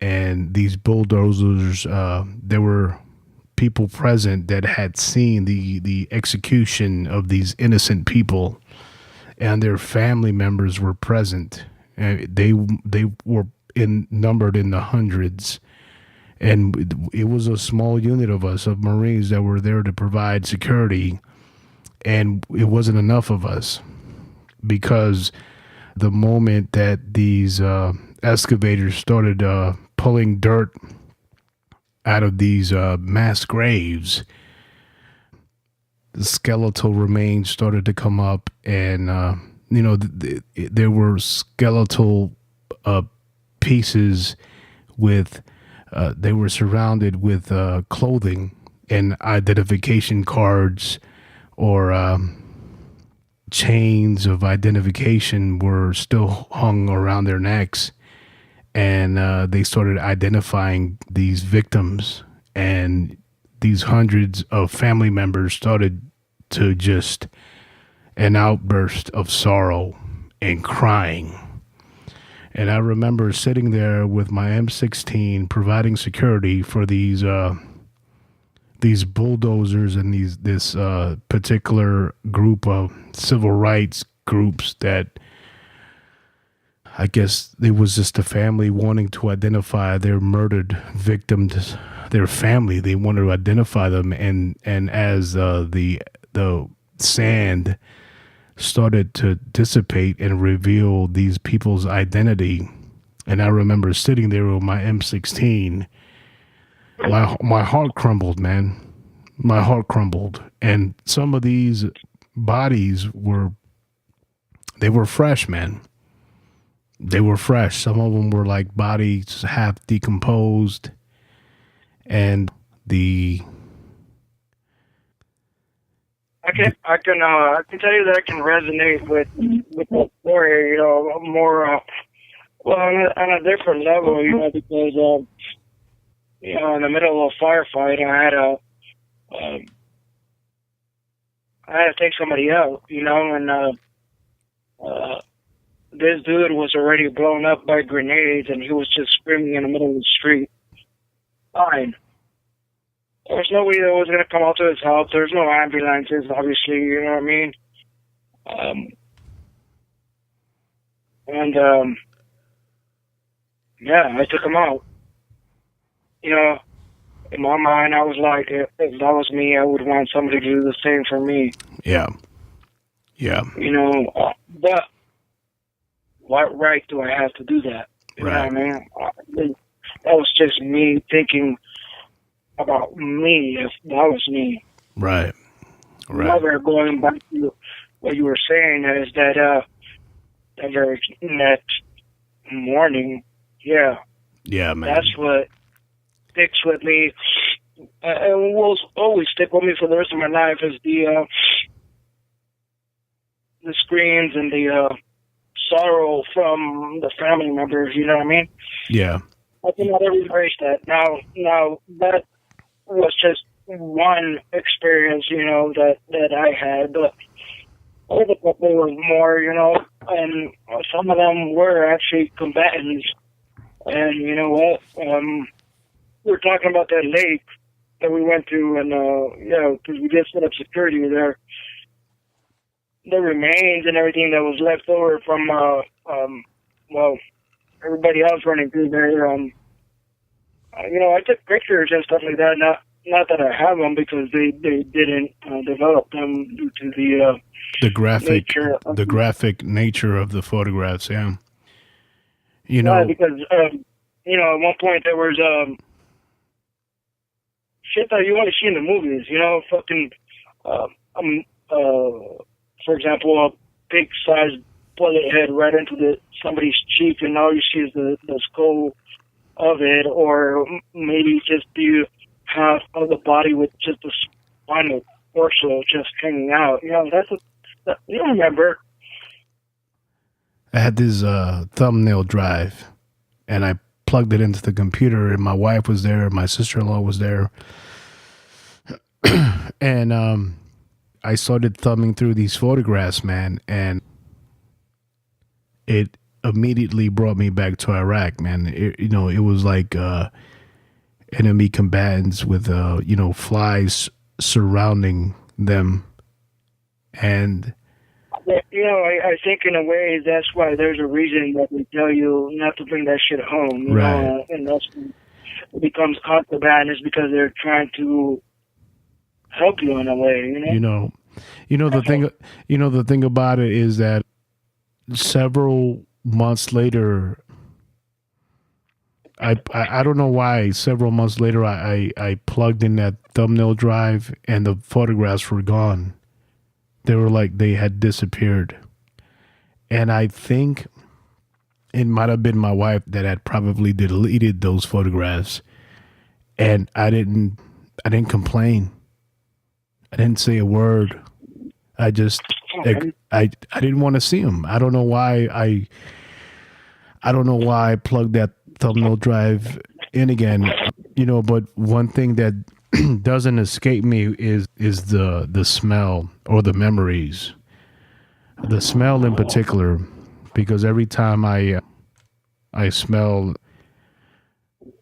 And these bulldozers, there were people present that had seen the execution of these innocent people, and their family members were present. And they were numbered in the hundreds. And it was a small unit of us, of Marines, that were there to provide security. And it wasn't enough of us, because the moment that these excavators started pulling dirt out of these mass graves, the skeletal remains started to come up. And, there were skeletal pieces with they were surrounded with clothing and identification cards or chains of identification were still hung around their necks. And they started identifying these victims, and these hundreds of family members started to just an outburst of sorrow and crying. And I remember sitting there with my M16 providing security for these bulldozers and this particular group of civil rights groups that I guess it was just a family wanting to identify their murdered victims, their family. They wanted to identify them, and as the sand started to dissipate and reveal these people's identity, and I remember sitting there with my M16. My heart crumbled, man. My heart crumbled, and some of these bodies were fresh, man. They were fresh. Some of them were like bodies half decomposed, and I can tell you that I can resonate with the story. You know, more on a different level. You know, because you know, in the middle of a firefight, I had to take somebody out. You know, and this dude was already blown up by grenades, and he was just screaming in the middle of the street. Fine. There was nobody that was going to come out to his help. There's no ambulances, obviously, you know what I mean? Yeah, I took him out. You know, in my mind, I was like, if that was me, I would want somebody to do the same for me. Yeah. Yeah. You know, but what right do I have to do that? You know what I mean? That was just me thinking about me, if that was me. Right. However, going back to what you were saying is that that very next morning, yeah, man, that's what sticks with me, and will always stick with me for the rest of my life is the screams and the sorrow from the family members. You know what I mean? Yeah. I cannot ever erase that. Now that was just one experience, you know, that I had, but I think that there was more, you know, and some of them were actually combatants. And you know what? We were talking about that lake that we went to, and you know, because we did set up security there. The remains and everything that was left over from well, everybody else running through there. You know, I took pictures and stuff like that. Not that I have them because they didn't develop them due to the graphic nature of the photographs. Yeah. You know, because you know, at one point there was shit that you want to see in the movies. You know, fucking for example, a big sized bullet head right into somebody's cheek, and all you see is the skull of it, or maybe just the half of the body with just the spinal torso just hanging out. You know, you remember. I had this thumbnail drive, and I plugged it into the computer, and my wife was there, my sister-in-law was there, and I started thumbing through these photographs, man, and it immediately brought me back to Iraq, man. It was like enemy combatants with, flies surrounding them. And, you know, I think in a way that's why there's a reason that they tell you not to bring that shit home. You know, and that's when it becomes contraband is because they're trying to help you in a way, you know? The thing about it is that several months later, I don't know why, several months later, I plugged in that thumbnail drive and the photographs were gone. They were like they had disappeared. And I think it might have been my wife that had probably deleted those photographs and I didn't complain. I didn't say a word. I just I didn't want to see him. I don't know why I plugged that thumbnail drive in again. But one thing that doesn't escape me is the smell or the memories. The smell in particular, because every time I smell,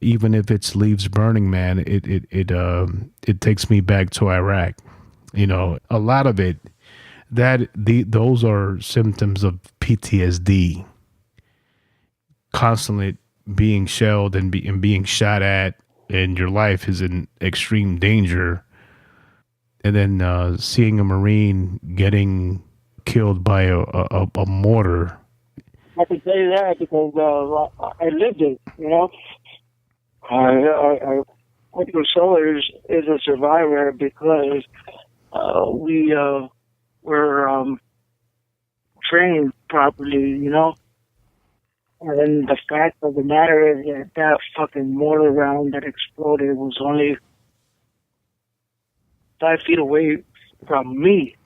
even if it's leaves burning, man, it takes me back to Iraq. A lot of it, those are symptoms of PTSD. Constantly being shelled and being shot at, and your life is in extreme danger. And then seeing a Marine getting killed by a mortar. I can tell you that because I lived it. I Soldiers is a survivor because we were trained properly, And then the fact of the matter is that fucking mortar round that exploded was only 5 feet away from me.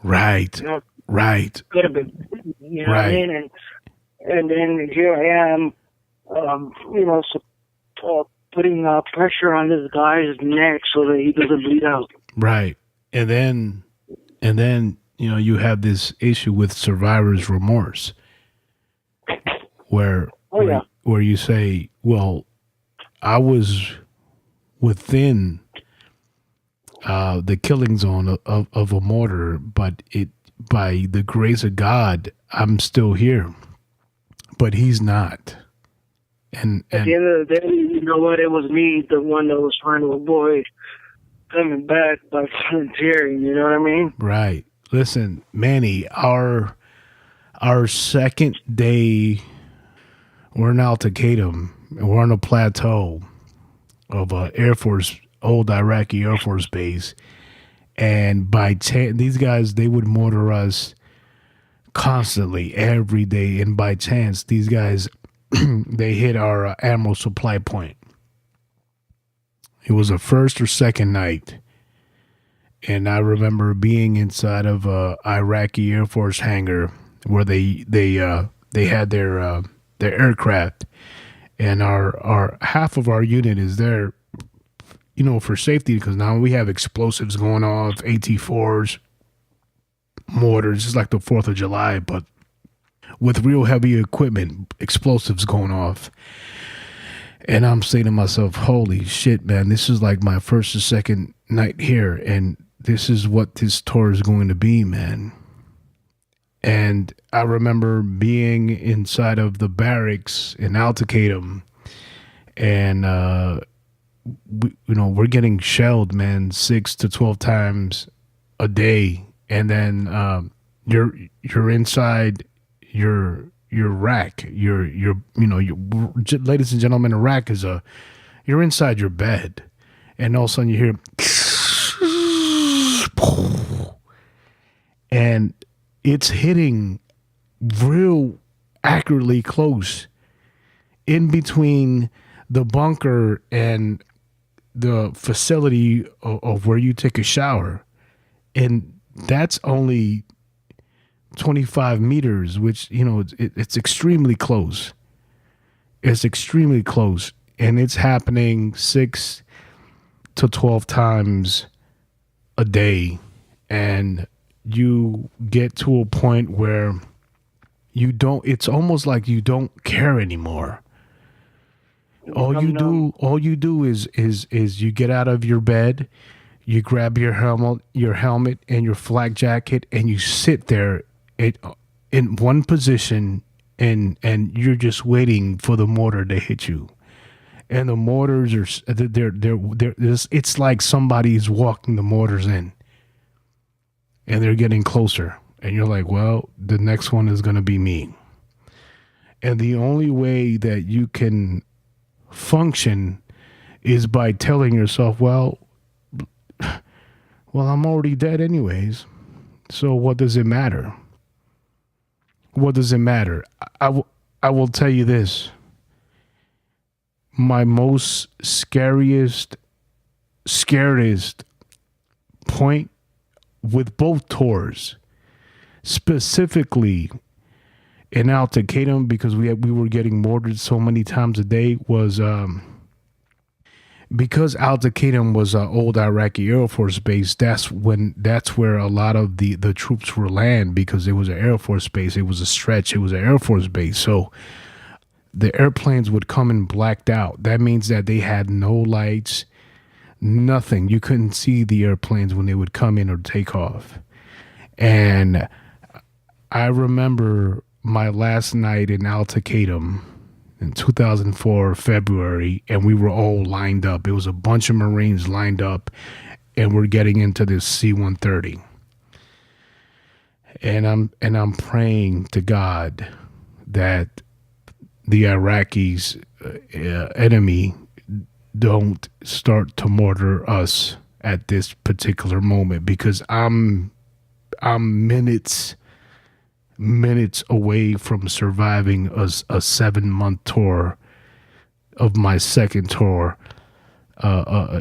Right. Right. Could have been, right. What I mean? And then here I am, putting pressure on this guy's neck so that he doesn't bleed out. Right. And then, you have this issue with survivor's remorse where you say, well, I was within the killing zone of a mortar, but by the grace of God, I'm still here, but he's not. And at the end of the day, you know what? It was me, the one that was trying to avoid coming back by volunteering. You know what I mean? Right. Listen, Manny, our second day, we're in Al-Taqadim, and we're on a plateau of old Iraqi Air Force base. And by chance, these guys, they would mortar us constantly, every day. And by chance, these guys, they hit our ammo supply point. It was a first or second night. And I remember being inside of a Iraqi Air Force hangar where they had their aircraft, and our half of our unit is there, for safety, because now we have explosives going off, AT-4s, mortars, just like the 4th of July, but with real heavy equipment, explosives going off. And I'm saying to myself, holy shit, man, this is like my first or second night here, and this is what this tour is going to be, man. And I remember being inside of the barracks in Al-Taqadim, and we're getting shelled, man, 6 to 12 times a day, and then you're inside your rack. Your ladies and gentlemen, a rack is you're inside your bed, and all of a sudden you hear, and it's hitting real accurately close in between the bunker and the facility of where you take a shower. And that's only 25 meters, which, it's extremely close. It's extremely close. And it's happening 6 to 12 times a day. And you get to a point where it's almost like you don't care anymore. All you do is you get out of your bed, you grab your helmet and your flak jacket, and you sit there in one position, and you're just waiting for the mortar to hit you. And the mortars it's like somebody's walking the mortars in, and they're getting closer, and you're like, well, the next one is going to be me. And the only way that you can function is by telling yourself, well, I'm already dead anyways, so what does it matter? What does it matter? I will tell you this. my most scariest point with both tours, specifically in Al-Taqadim, because we were getting mortared so many times a day, was because Al-Taqadim was an old Iraqi Air Force base. That's where a lot of the troops were land, because it was an Air Force base. It was a stretch. It was an Air Force base. So the airplanes would come in blacked out. That means that they had no lights, nothing. You couldn't see the airplanes when they would come in or take off. And I remember my last night in Al-Taqadim in 2004, February, and we were all lined up. It was a bunch of Marines lined up, and we're getting into this C-130. And I'm praying to God that the Iraqis, enemy, don't start to mortar us at this particular moment, because I'm minutes away from surviving a 7-month tour of my second tour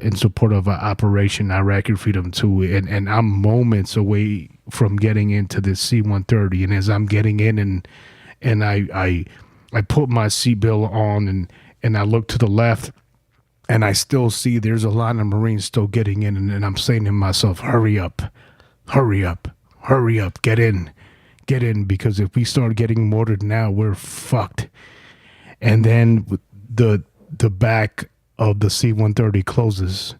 in support of Operation Iraqi Freedom 2, and I'm moments away from getting into this C-130. And as I'm getting in, and I put my seatbelt on, and I look to the left, and I still see there's a lot of Marines still getting in, and I'm saying to myself, hurry up, get in, because if we start getting mortared now, we're fucked. And then the back of the C-130 closes,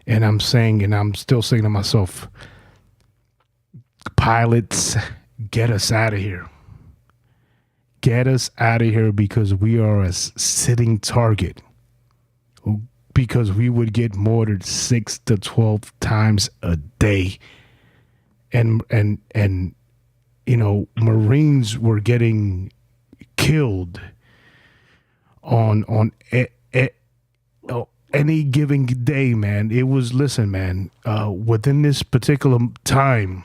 and I'm still saying to myself, pilots, get us out of here. Get us out of here, because we are a sitting target. Because we would get mortared 6 to 12 times a day. And you know, Marines were getting killed on any given day, man. It was, listen, man, within this particular time,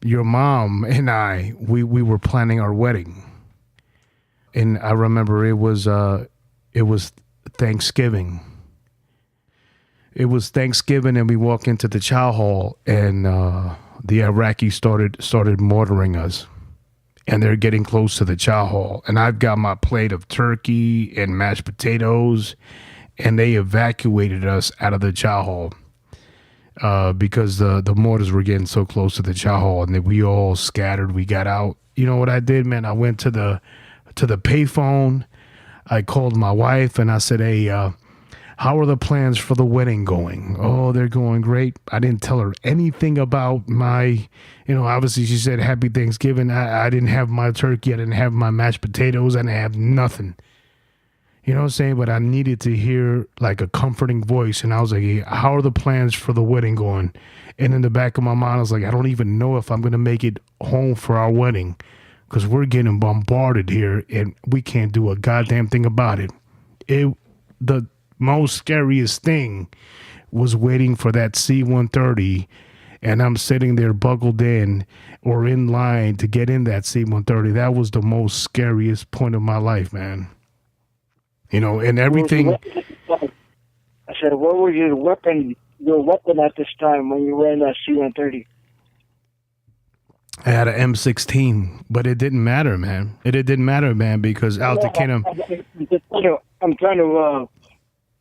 your mom and I, we were planning our wedding. And I remember it was Thanksgiving. It was Thanksgiving, and we walk into the chow hall, and the Iraqis started mortaring us, and they're getting close to the chow hall. And I've got my plate of turkey and mashed potatoes, and they evacuated us out of the chow hall because the mortars were getting so close to the chow hall, and then we all scattered. We got out. You know what I did, man? I went to the payphone. I called my wife, and I said, hey, how are the plans for the wedding going? Oh, they're going great. I didn't tell her anything about my, obviously she said happy Thanksgiving. I didn't have my turkey. I didn't have my mashed potatoes. I didn't have nothing. You know what I'm saying? But I needed to hear like a comforting voice. And I was like, hey, how are the plans for the wedding going? And in the back of my mind, I was like, I don't even know if I'm going to make it home for our wedding, because we're getting bombarded here and we can't do a goddamn thing about it. The most scariest thing was waiting for that C-130, and I'm sitting there buckled in or in line to get in that C-130. That was the most scariest point of my life, man. And everything. I said, what was your weapon at this time when you were in that C-130? I had an M16, but it didn't matter, man. It didn't matter, man, because Al-Taqadim. I'm trying to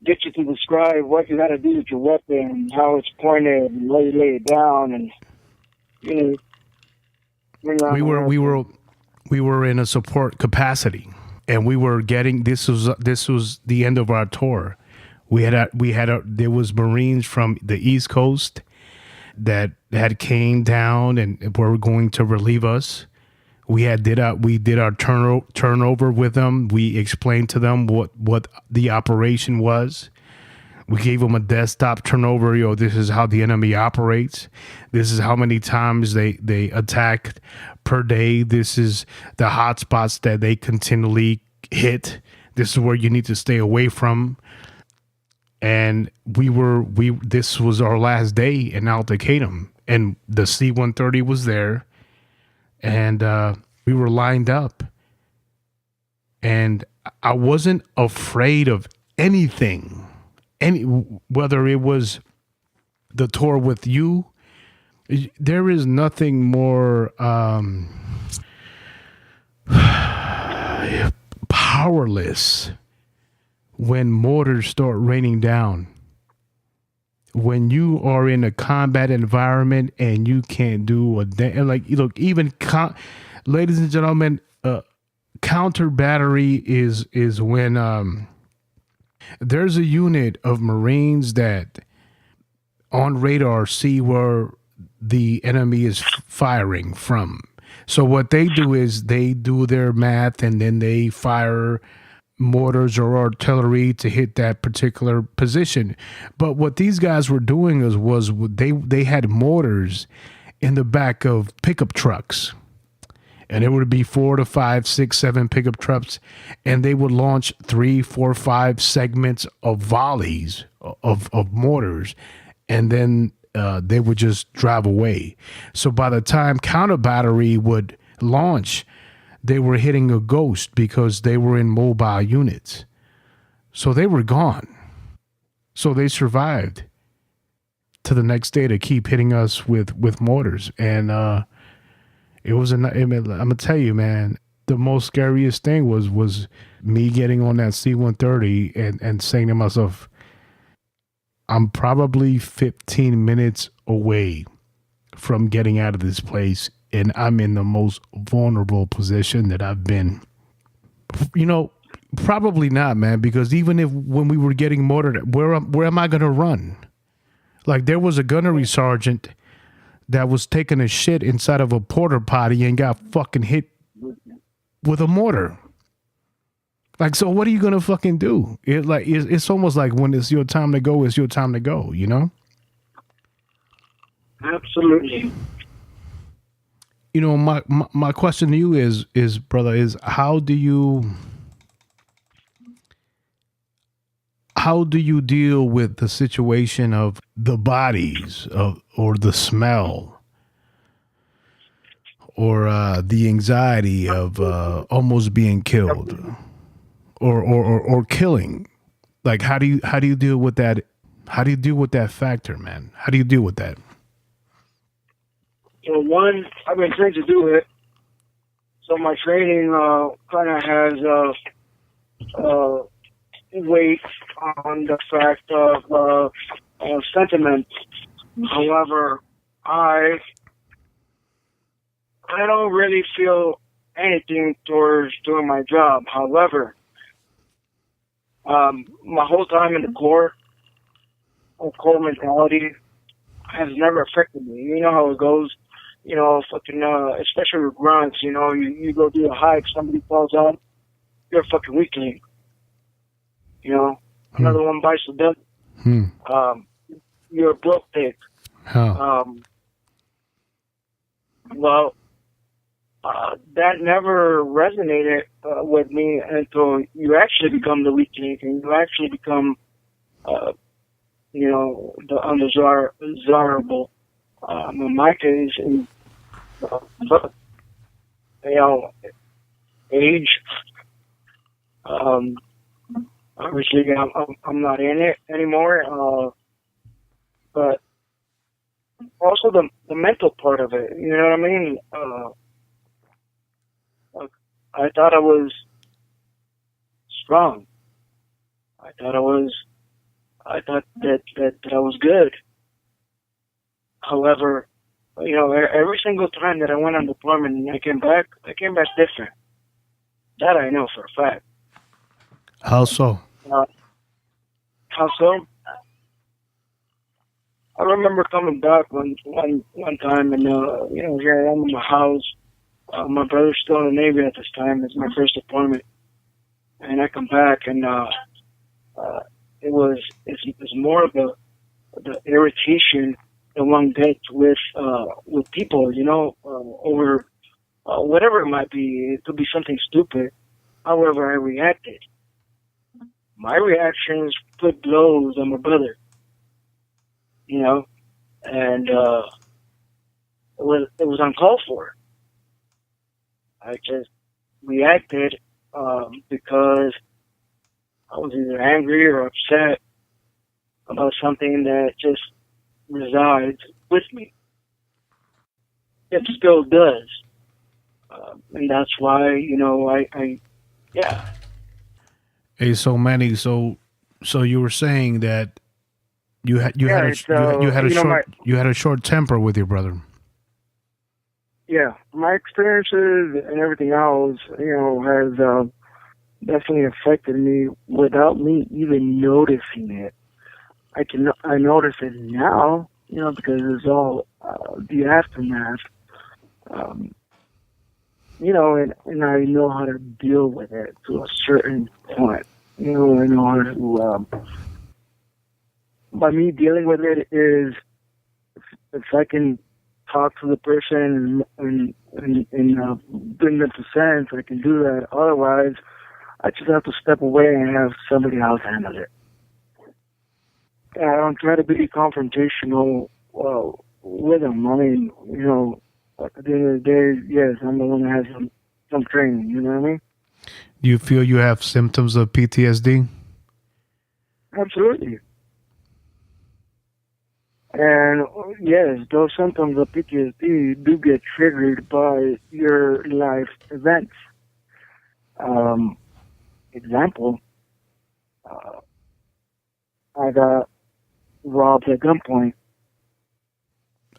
get you to describe what you got to do with your weapon, and how it's pointed, and lay it down, and we were in a support capacity, and we were getting. This was the end of our tour. There was Marines from the East Coast that had came down and were going to relieve us. We did our turnover with them. We explained to them what the operation was. We gave them a desktop turnover. This is how the enemy operates. This is how many times they attack per day. This is the hot spots that they continually hit. This is where you need to stay away from. And this was our last day in Al-Taqadim, and the C-130 was there, and we were lined up, and I wasn't afraid of anything, whether it was the tour with you. There is nothing more powerless when mortars start raining down. When you are in a combat environment and you can't do a like, look, even ladies and gentlemen, counter battery is when there's a unit of Marines that on radar see where the enemy is firing from. So what they do is they do their math and then they fire mortars or artillery to hit that particular position. But what these guys were doing was they had mortars in the back of pickup trucks. And it would be 4 to 5, 6, 7 pickup trucks, and they would launch 3, 4, 5 segments of volleys of mortars, and then they would just drive away. So by the time counter battery would launch, they were hitting a ghost because they were in mobile units. So they were gone. So they survived to the next day to keep hitting us with mortars. And it was I'm gonna tell you, man, the most scariest thing was me getting on that C-130 and saying to myself, I'm probably 15 minutes away from getting out of this place, and I'm in the most vulnerable position that I've been. You know, probably not, man, because even if when we were getting mortared, where am I going to run? Like, there was a gunnery sergeant that was taking a shit inside of a porta potty and got fucking hit with a mortar. Like, so what are you gonna fucking do? It's almost like when it's your time to go, it's your time to go, you know? Absolutely. You know, my question to you is brother, is how do you deal with the situation of the bodies or the smell or the anxiety of almost being killed or killing? Like, how do you deal with that? How do you deal with that factor, man? How do you deal with that? So one, I've been trained to do it. So my training kind of has weight on the fact of sentiment. However, I don't really feel anything towards doing my job. However, my whole time in the Corps mentality has never affected me. You know how it goes. You know, fucking, especially with grunts, you know, you go do a hike, somebody falls out, you're a fucking weakling. You know, another one bites the dust. You're a broke pig. Well, that never resonated with me until you actually become the weakling and you actually become, you know, the undesirable. In my case, you know, age. Obviously, I'm not in it anymore. But also the mental part of it. You know what I mean? I thought I was strong. I thought that I was good. However, you know, every single time that I went on deployment and I came back different. That I know for a fact. How so? How so? I remember coming back one time, and you know, here I am in my house. My brother's still in the Navy at this time. It's my first deployment, and I come back, and it's more of the irritation that one gets with people, you know, over whatever it might be. It could be something stupid. However, I reacted. My reactions put blows on my brother, you know, and it was uncalled for. I just reacted because I was either angry or upset about something that just resides with me. It still does. And that's why, yeah. Hey, so Manny, so you were saying that you had you had a short temper with your brother. Yeah, my experiences and everything else, has definitely affected me without me even noticing it. I notice it now, because it's all the aftermath. And I know how to deal with it to a certain point. I know how to. By me dealing with it is if I can talk to the person and bring them to sense, I can do that. Otherwise, I just have to step away and have somebody else handle it. I don't try to be confrontational with them. I mean, at the end of the day, yes, I'm the one that has some training. You know what I mean? Do you feel you have symptoms of PTSD? Absolutely. And yes, those symptoms of PTSD do get triggered by your life events. Example, I got robbed at gunpoint.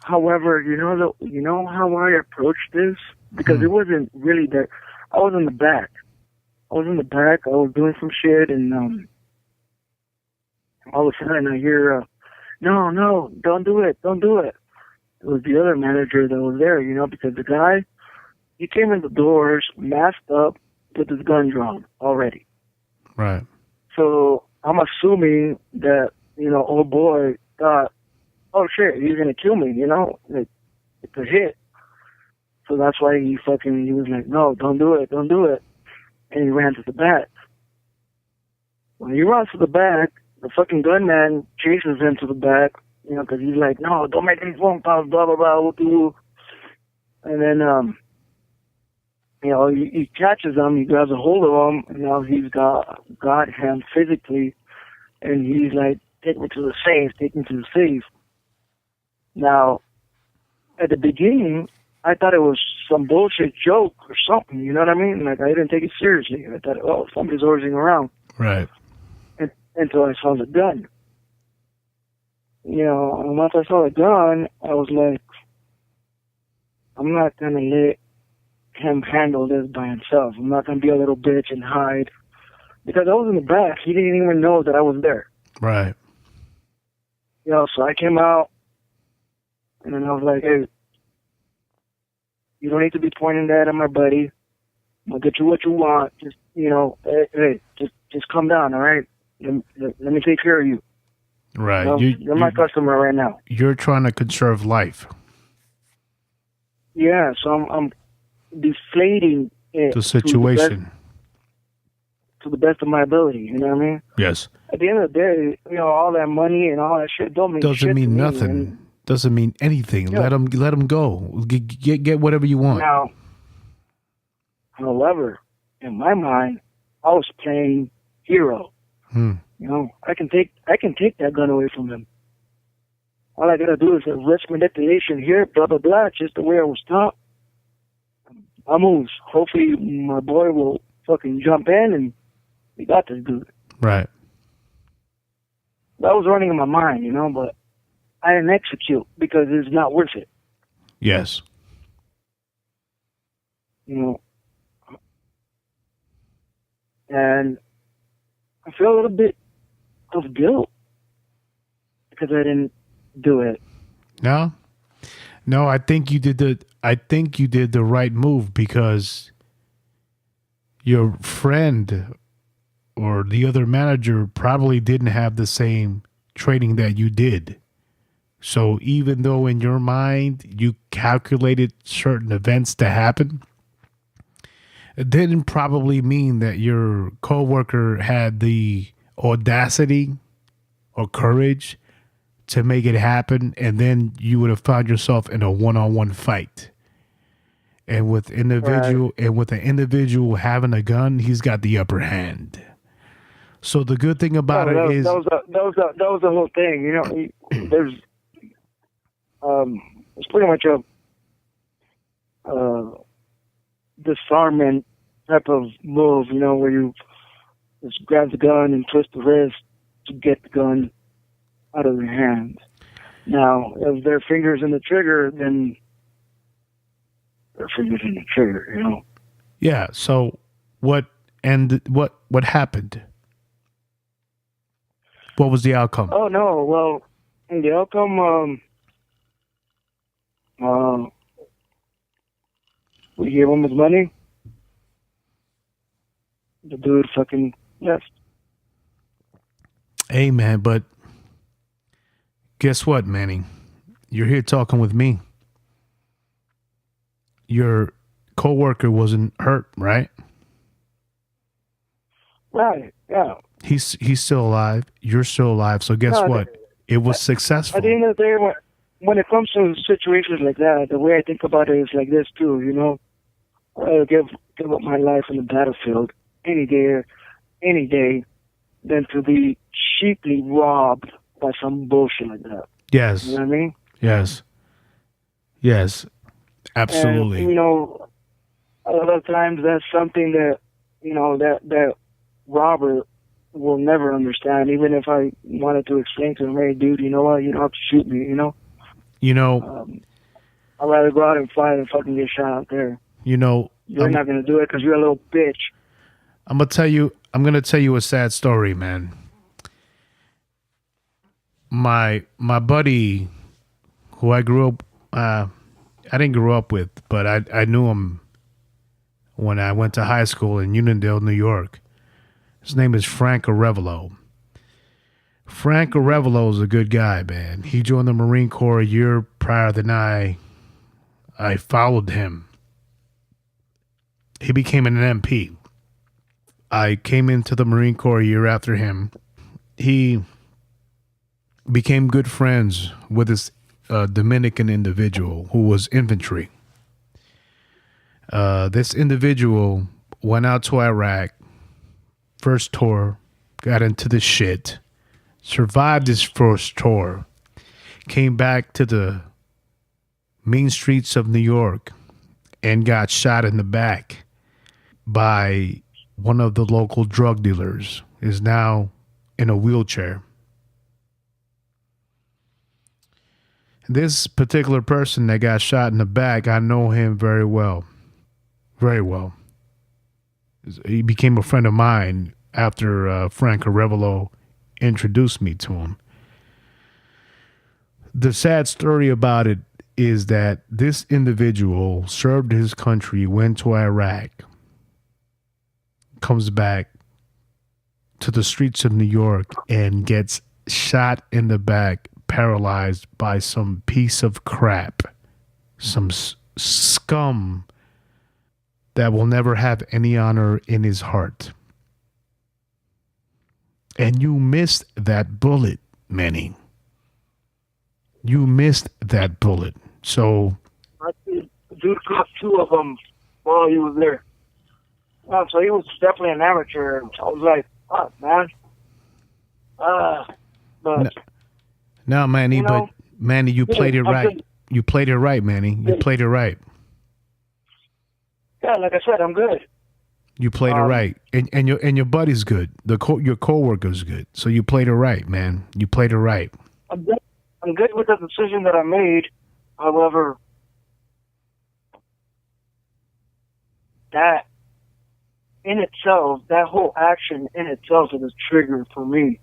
However, you know how I approached this? Because it wasn't really that. I was in the back. I was doing some shit, and all of a sudden I hear, no, don't do it. It was the other manager that was there, because the guy, he came in the doors, masked up, with his gun drawn already. Right. So I'm assuming that, old boy thought, oh shit, he's gonna kill me, it's a hit. So that's why he was like, no, don't do it. And he ran to the back. When he runs to the back, the fucking gunman chases him to the back, because he's like, no, don't make any phone calls, blah, blah, blah, whoop-de-whoop. And then, he catches him, he grabs a hold of him, and now he's got him physically, and he's like, take me to the safe. Now, at the beginning, I thought it was some bullshit joke or something, you know what I mean? Like, I didn't take it seriously. I thought, oh, somebody's horsing around. Right. Until I saw the gun. And once I saw the gun, I was like, I'm not going to let him handle this by himself. I'm not going to be a little bitch and hide. Because I was in the back. He didn't even know that I was there. Right. So I came out, and then I was like, hey, you don't need to be pointing that at my buddy. I'm going to get you what you want. Just, hey, just calm down, all right? Let me take care of you. Right. You're my customer right now. You're trying to conserve life. Yeah, so I'm deflating it the situation to the best of my ability. You know what I mean? Yes. At the end of the day, all that money and all that shit doesn't mean nothing. Doesn't mean anything. Yeah. Let them go. Get whatever you want. Now, however, in my mind, I was playing hero. I can take that gun away from him. All I gotta do is a risk manipulation here, blah blah blah, just the way I was taught. I moves. Hopefully my boy will fucking jump in and we got this dude. Right. That was running in my mind, but I didn't execute because it's not worth it. Yes. And I feel a little bit of guilt because I didn't do it. No, I think you did the right move because your friend or the other manager probably didn't have the same training that you did. So even though in your mind you calculated certain events to happen, it didn't probably mean that your coworker had the audacity or courage to make it happen, and then you would have found yourself in a one-on-one fight. And with an individual having a gun, he's got the upper hand. So the good thing about it is that was the whole thing. You know, there's it's pretty much a disarmament type of move. You know, where you just grab the gun and twist the wrist to get the gun out of their hands. Now, if their fingers in the trigger, then their fingers in the trigger, you know. Yeah. So what happened? What was the outcome? Oh no, well, the outcome, we gave him his money. The dude fucking left. Hey man, but guess what, Manny? You're here talking with me. Your coworker wasn't hurt, right? Right, yeah. He's still alive. You're still alive. So guess what? It was successful. At the end of the day, when it comes to situations like that, the way I think about it is like this too, you know. I'll give up my life on the battlefield any day than to be cheaply robbed by some bullshit like that. Yes. You know what I mean? Yes. Yes. Absolutely. And, you know, a lot of times that's something that, you know, that robber will never understand, even if I wanted to explain to him, hey, dude, you know what? You don't have to shoot me, you know? You know, I'd rather go out and fight and fucking get shot out there. You know, you're not going to do it because you're a little bitch. I'm going to tell you a sad story, man. My buddy who I grew up, I didn't grow up with, but I knew him when I went to high school in Uniondale, New York. His name is Frank Arevalo. Frank Arevalo is a good guy, man. He joined the Marine Corps a year prior than I followed him. He became an MP. I came into the Marine Corps a year after him. He became good friends with this Dominican individual who was infantry. This individual went out to Iraq, first tour, got into the shit, survived his first tour, came back to the mean streets of New York and got shot in the back by one of the local drug dealers, is now in a wheelchair. This particular person that got shot in the back, I know him very well. Very well. He became a friend of mine after Frank Arevalo introduced me to him. The sad story about it is that this individual served his country, went to Iraq, comes back to the streets of New York and gets shot in the back, paralyzed by some piece of crap, some scum that will never have any honor in his heart. And you missed that bullet, Manny. You missed that bullet. So, dude caught two of them while he was there. So he was definitely an amateur. I was like, fuck, man. But no, Manny, you know, but Manny, you played it right. Good. You played it right, Manny. You played it right. Yeah, like I said, I'm good. You played it right, and your buddy's good. Your coworker's good. So you played it right, man. You played it right. I'm good with the decision that I made. However, that in itself, that whole action in itself is a trigger for me.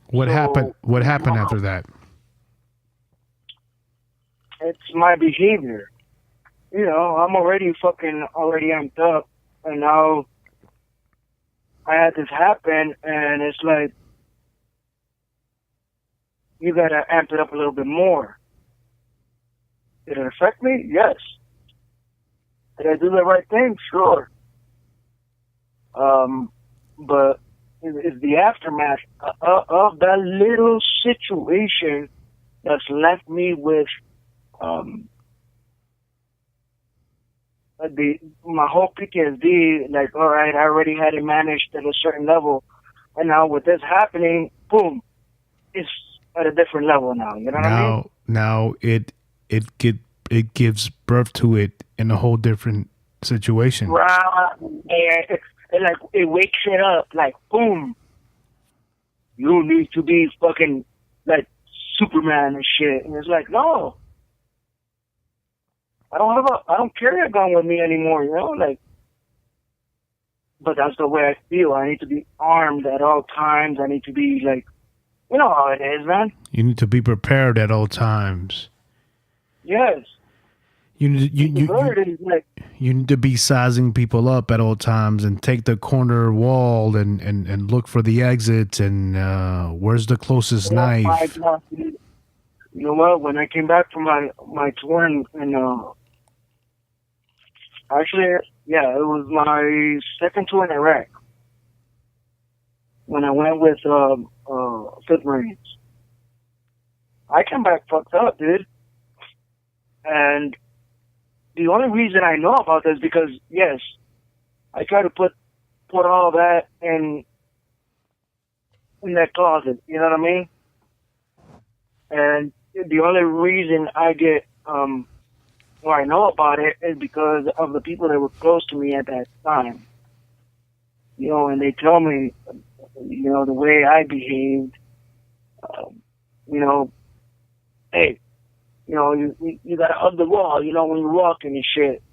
What happened? What happened after that? It's my behavior. You know, I'm already amped up, and now I had this happen, and it's like, you gotta amp it up a little bit more. Did it affect me? Yes. Did I do the right thing? Sure. But it's the aftermath of that little situation that's left me with my whole PTSD, like, all right, I already had it managed at a certain level, and now with this happening, boom, it's at a different level now. You know what I mean? Now it gives birth to it in a whole different situation. Right. And it wakes it up, like, boom. You need to be fucking like Superman and shit. And it's like, no. I don't carry a gun with me anymore, you know? Like, but that's the way I feel. I need to be armed at all times. I need to be like, you know how it is, man. You need to be prepared at all times. Yes. You need to be sizing people up at all times and take the corner wall and look for the exit and where's the closest knife. You know what? When I came back from my tour and actually, yeah, it was my second tour in Iraq when I went with 5th Marines. I came back fucked up, dude. And the only reason I know about this is because, yes, I try to put all that in that closet, you know what I mean? And the only reason I get, or I know about it is because of the people that were close to me at that time. You know, and they tell me, you know, the way I behaved, you know, hey, you know, you gotta hug the wall, you know, when you're walking and shit.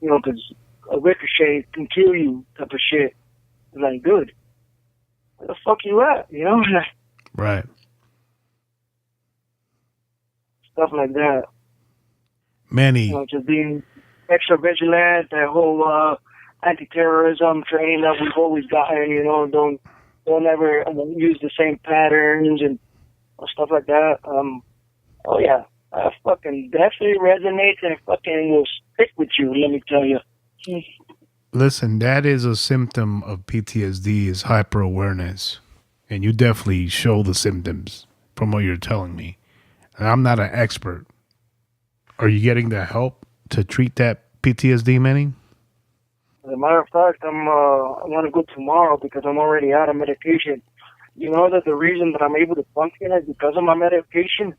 You know, 'cause a ricochet can kill you type of shit. It's like, dude, where the fuck you at? You know? Right. Stuff like that. Manny. You know, just being extra vigilant, that whole anti-terrorism training that we've always gotten, you know, don't ever use the same patterns and stuff like that. Oh yeah. Fucking definitely resonates and fucking will stick with you, let me tell you. Listen, that is a symptom of PTSD is hyper-awareness. And you definitely show the symptoms from what you're telling me. And I'm not an expert. Are you getting the help to treat that PTSD, Manny? As a matter of fact, I want to go tomorrow because I'm already out of medication. You know that the reason that I'm able to function is because of my medication?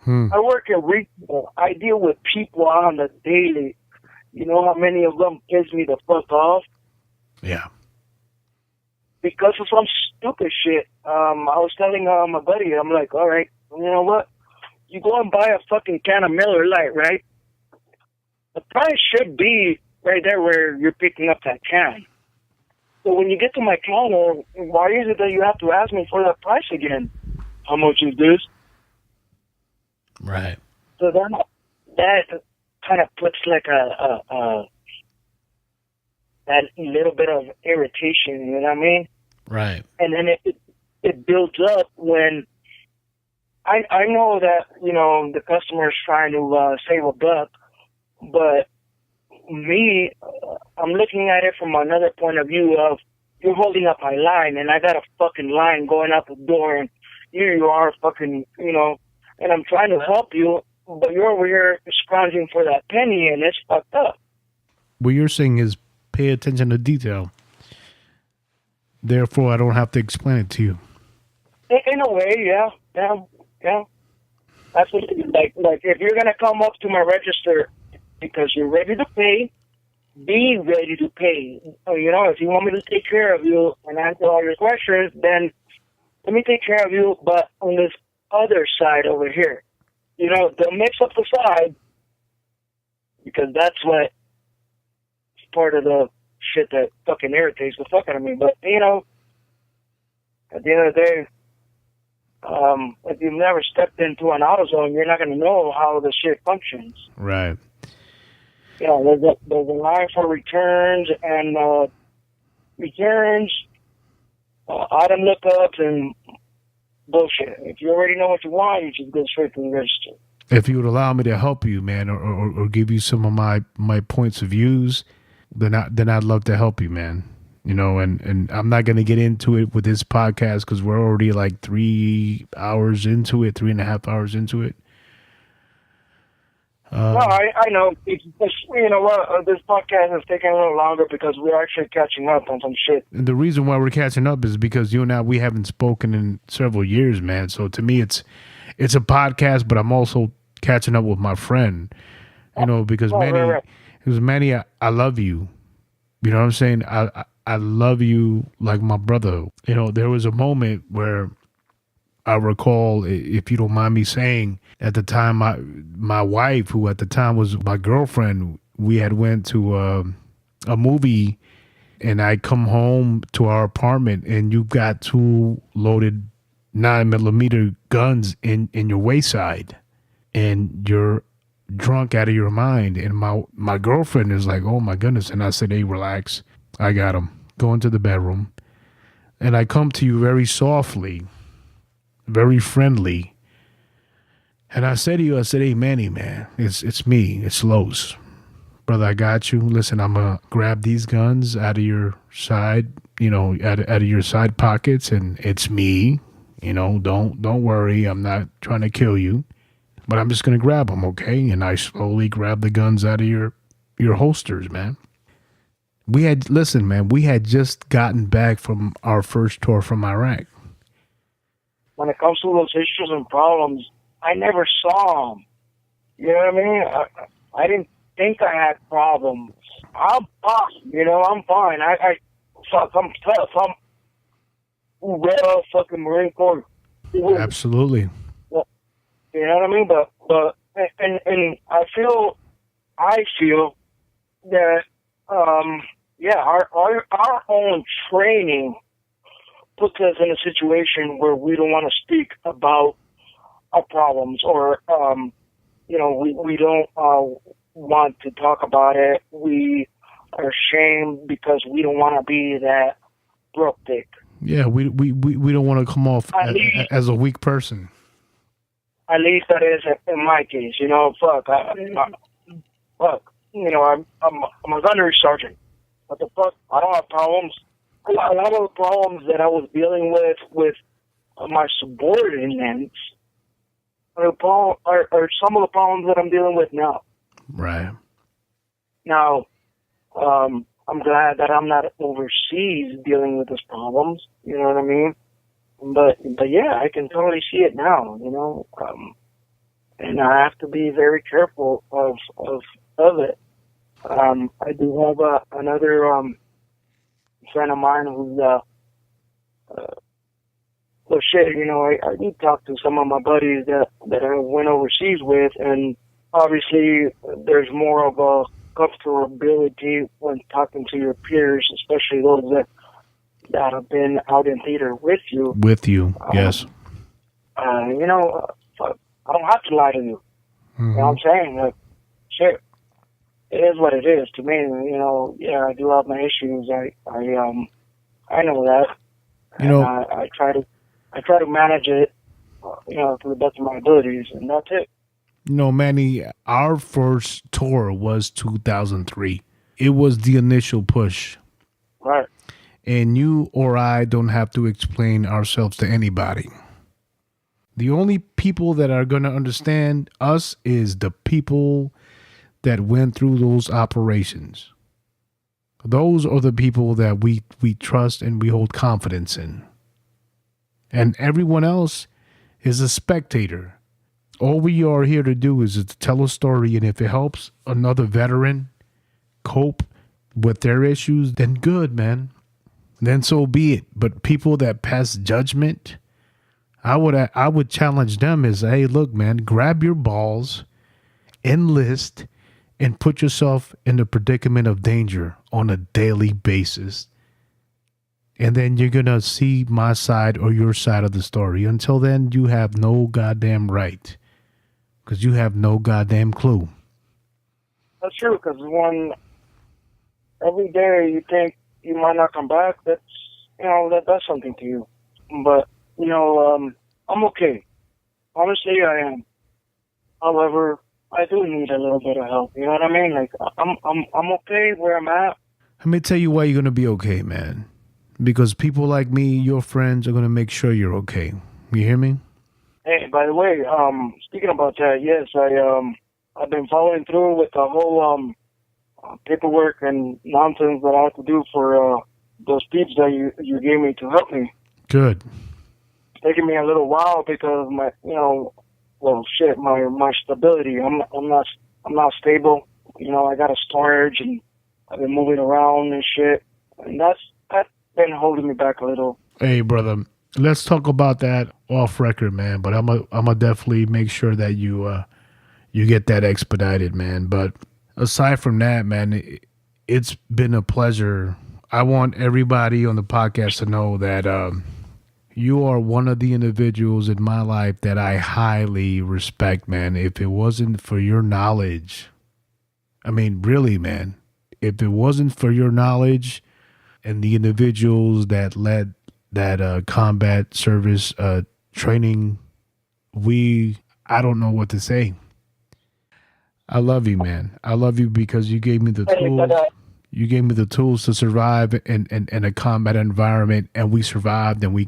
I work in retail. I deal with people on the daily. You know how many of them piss me the fuck off? Yeah. Because of some stupid shit. I was telling my buddy, I'm like, all right, you know what? You go and buy a fucking can of Miller Lite, right? The price should be right there where you're picking up that can. So when you get to my counter, why is it that you have to ask me for that price again? How much is this? Right. So that kind of puts like that little bit of irritation, you know what I mean? Right. And then it builds up when I know that, you know, the customer is trying to save a buck, but me, I'm looking at it from another point of view of you're holding up my line and I got a fucking line going out the door and here you are fucking, you know, and I'm trying to help you, but you're over here scrounging for that penny, and it's fucked up. What you're saying is pay attention to detail. Therefore, I don't have to explain it to you. In a way, yeah. That's what it is. Like if you're gonna come up to my register because you're ready to pay, be ready to pay. You know, if you want me to take care of you and answer all your questions, then let me take care of you, but on this other side over here. You know, don't mix up the side because that's what is part of the shit that fucking irritates the fuck out of me. But, you know, at the end of the day, if you've never stepped into an AutoZone, you're not going to know how the shit functions. Right. You know, there's a line for returns and item lookups and bullshit. If you already know what you want, you just go straight to the register. If you would allow me to help you, man, or give you some of my points of views, then I'd love to help you, man. You know, and I'm not going to get into it with this podcast because we're already like 3 hours into it, 3.5 hours into it. No, I know. You know what? This podcast is taking a little longer because we're actually catching up on some shit. And the reason why we're catching up is because you and I, we haven't spoken in several years, man. So to me, it's a podcast, but I'm also catching up with my friend, you know, because Manny, I love you. You know what I'm saying? I love you like my brother. You know, there was a moment where I recall, if you don't mind me saying, at the time, my wife, who at the time was my girlfriend, we had went to a movie, and I come home to our apartment, and you got 2 loaded 9mm guns in your wayside, and you're drunk out of your mind. And my girlfriend is like, "Oh my goodness!" And I said, "Hey, relax, I got them." Go into the bedroom, and I come to you very softly, very friendly. And I said to you, "Hey, Manny, man, it's me. It's Los. Brother, I got you. Listen, I'm going to grab these guns out of your side, you know, out of your side pockets, and it's me. You know, don't worry. I'm not trying to kill you, but I'm just going to grab them, okay?" And I slowly grab the guns out of your holsters, man. We had just gotten back from our first tour from Iraq. When it comes to those issues and problems, I never saw them. You know what I mean? I didn't think I had problems. I'm fine. You know, I'm fine. I'm tough. I'm red fucking Marine Corps. Absolutely. Well, you know what I mean? But and I feel that our own training puts us in a situation where we don't want to speak about our problems, or you know, we don't want to talk about it. We are ashamed because we don't want to be that broke dick. Yeah, we don't want to come off as a weak person. At least that is in my case. You know, fuck. You know, I'm a gunnery sergeant. What the fuck? I don't have problems. A lot of the problems that I was dealing with my subordinates are some of the problems that I'm dealing with now. Right. Now, I'm glad that I'm not overseas dealing with these problems. You know what I mean? But yeah, I can totally see it now. You know, and I have to be very careful of it. I do have another friend of mine who's well, shit, you know, I do talk to some of my buddies that I went overseas with, and obviously there's more of a comfortability when talking to your peers, especially those that have been out in theater with you. Yes. You know, I don't have to lie to you. Mm-hmm. You know what I'm saying? Like, shit, it is what it is to me. You know, yeah, I do have my issues. I know that. You know, I try to manage it, you know, to the best of my abilities, and that's it. You know, Manny, our first tour was 2003. It was the initial push. Right. And you or I don't have to explain ourselves to anybody. The only people that are going to understand us is the people that went through those operations. Those are the people that we trust and we hold confidence in. And everyone else is a spectator. All we are here to do is to tell a story, and if it helps another veteran cope with their issues, then good, man. Then so be it. But people that pass judgment, I would challenge them is, hey, look, man, grab your balls, enlist, and put yourself in the predicament of danger on a daily basis. And then you're going to see my side or your side of the story. Until then, you have no goddamn right, because you have no goddamn clue. That's true, because when every day you think you might not come back, that's, you know, that does something to you. But, you know, I'm okay. Honestly, I am. However, I do need a little bit of help. You know what I mean? Like, I'm okay where I'm at. Let me tell you why you're going to be okay, man. Because people like me, your friends, are going to make sure you're okay. You hear me? Hey, by the way, speaking about that, yes, I've been following through with the whole paperwork and nonsense that I have to do for those peeps that you gave me to help me. Good. It's taking me a little while because my stability. I'm not stable. I got a storage and I've been moving around and shit, and that's been holding me back a little. Hey, brother, let's talk about that off record, man. But I'm a definitely make sure that you get that expedited, man. But aside from that, man, it's been a pleasure. I want everybody on the podcast to know that you are one of the individuals in my life that I highly respect, man. If it wasn't for your knowledge, I mean, really, man, if it wasn't for your knowledge and the individuals that led that combat service training, I don't know what to say. I love you, man. I love you because you gave me the tools. You gave me the tools to survive in a combat environment, and we survived, and we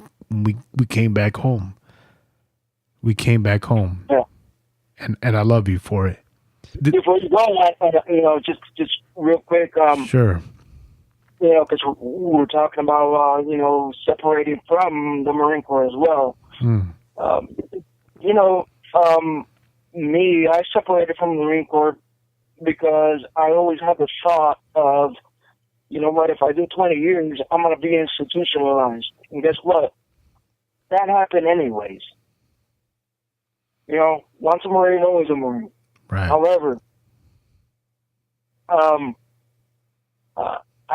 came back home. We came back home. Yeah. And I love you for it. Before you go, just real quick. Sure. Because we were talking about, separating from the Marine Corps as well. Me, I separated from the Marine Corps because I always had the thought of, if I do 20 years, I'm going to be institutionalized. And guess what? That happened anyways. Once a Marine, always a Marine. Right. However, I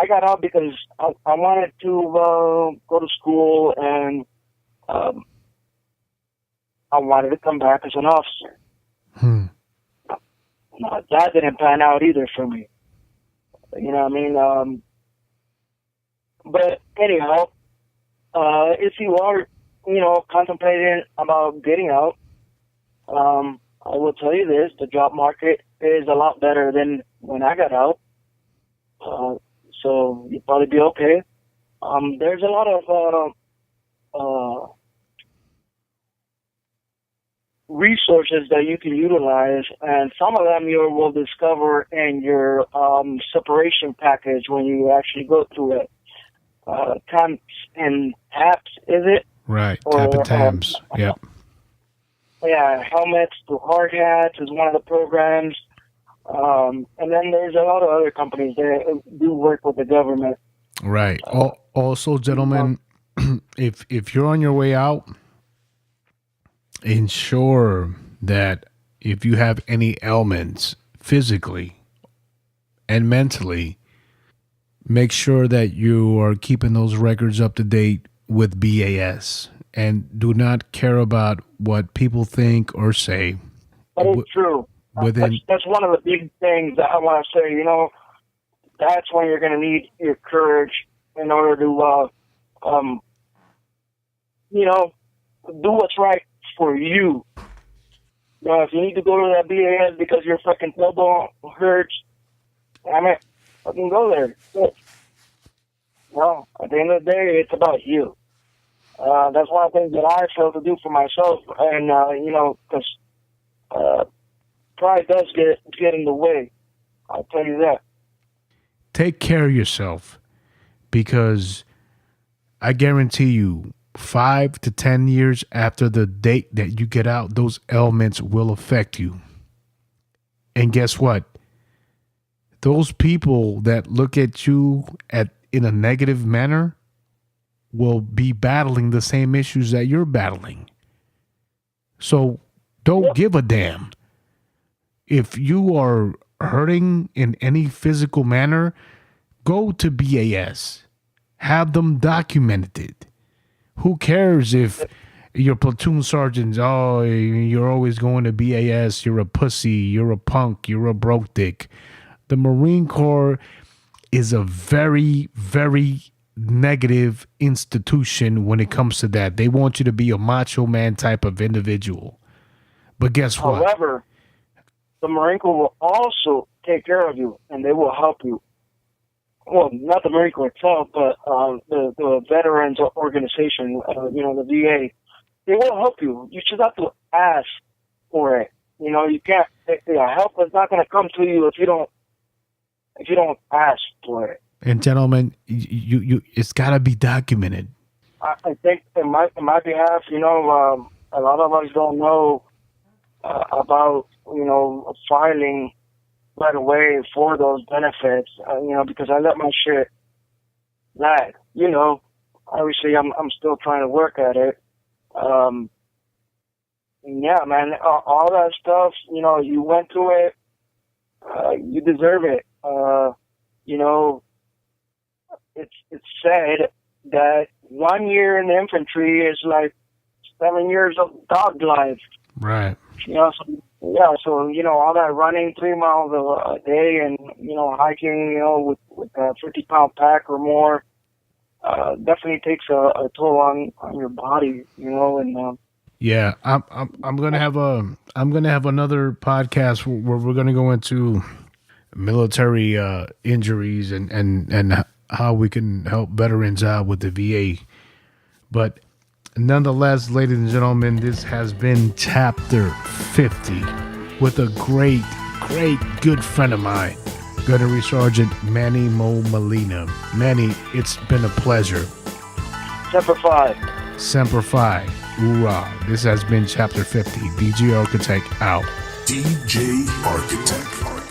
got out because I wanted to go to school, and I wanted to come back as an officer. That didn't pan out either for me. You know what I mean? But anyhow, if you are, contemplating about getting out, I will tell you this: the job market is a lot better than when I got out. So you'll probably be okay. There's a lot of resources that you can utilize, and some of them you will discover in your separation package when you actually go through it. Temps and TAPS, is it? Right, TAP and TAMS. Yep. Yeah, helmets to hard hats is one of the programs. And then there's a lot of other companies that do work with the government. Right. Also, gentlemen, if you're on your way out, ensure that if you have any ailments physically and mentally, make sure that you are keeping those records up to date with BAS, and do not care about what people think or say. That is true. That's one of the big things that I want to say. That's when you're going to need your courage in order to, do what's right for you. If you need to go to that BAS because your fucking elbow hurts, damn it, fucking go there. No, at the end of the day, it's about you. That's one of the things that I fail to do for myself, and because pride does get in the way. I'll tell you that. Take care of yourself, because I guarantee you, 5 to 10 years after the date that you get out, those ailments will affect you. And guess what? Those people that look at you in a negative manner will be battling the same issues that you're battling. So don't give a damn. If you are hurting in any physical manner, go to BAS. Have them documented. Who cares if your platoon sergeant, you're always going to BAS, you're a pussy, you're a punk, you're a broke dick. The Marine Corps is a very, very negative institution when it comes to that. They want you to be a macho man type of individual. But guess what? However, the Marine Corps will also take care of you, and they will help you. Well, not the Marine Corps itself, but the Veterans Organization, the VA. They will help you. You just have to ask for it. You can't. Help is not going to come to you if you don't ask for it. And gentlemen, you it's got to be documented. I think in my behalf, a lot of us don't know about filing right away for those benefits. Because I let my shit lag. Obviously I'm still trying to work at it. Yeah, man, all that stuff. You went through it. You deserve it. It's said that 1 year in the infantry is like 7 years of dog life. Right. So all that running 3 miles a day and, hiking, with a 50-pound pack or more, definitely takes a toll on your body, and, yeah, I'm gonna have another podcast where we're gonna go into military injuries and how we can help veterans out with the VA. But nonetheless, ladies and gentlemen, this has been chapter 50 with a great good friend of mine, Gunnery Sergeant Manny Molina. Manny, it's been a pleasure. Semper Fi. Semper Fi. Hoorah. This has been chapter 50. DJ Architect out. DJ Architect.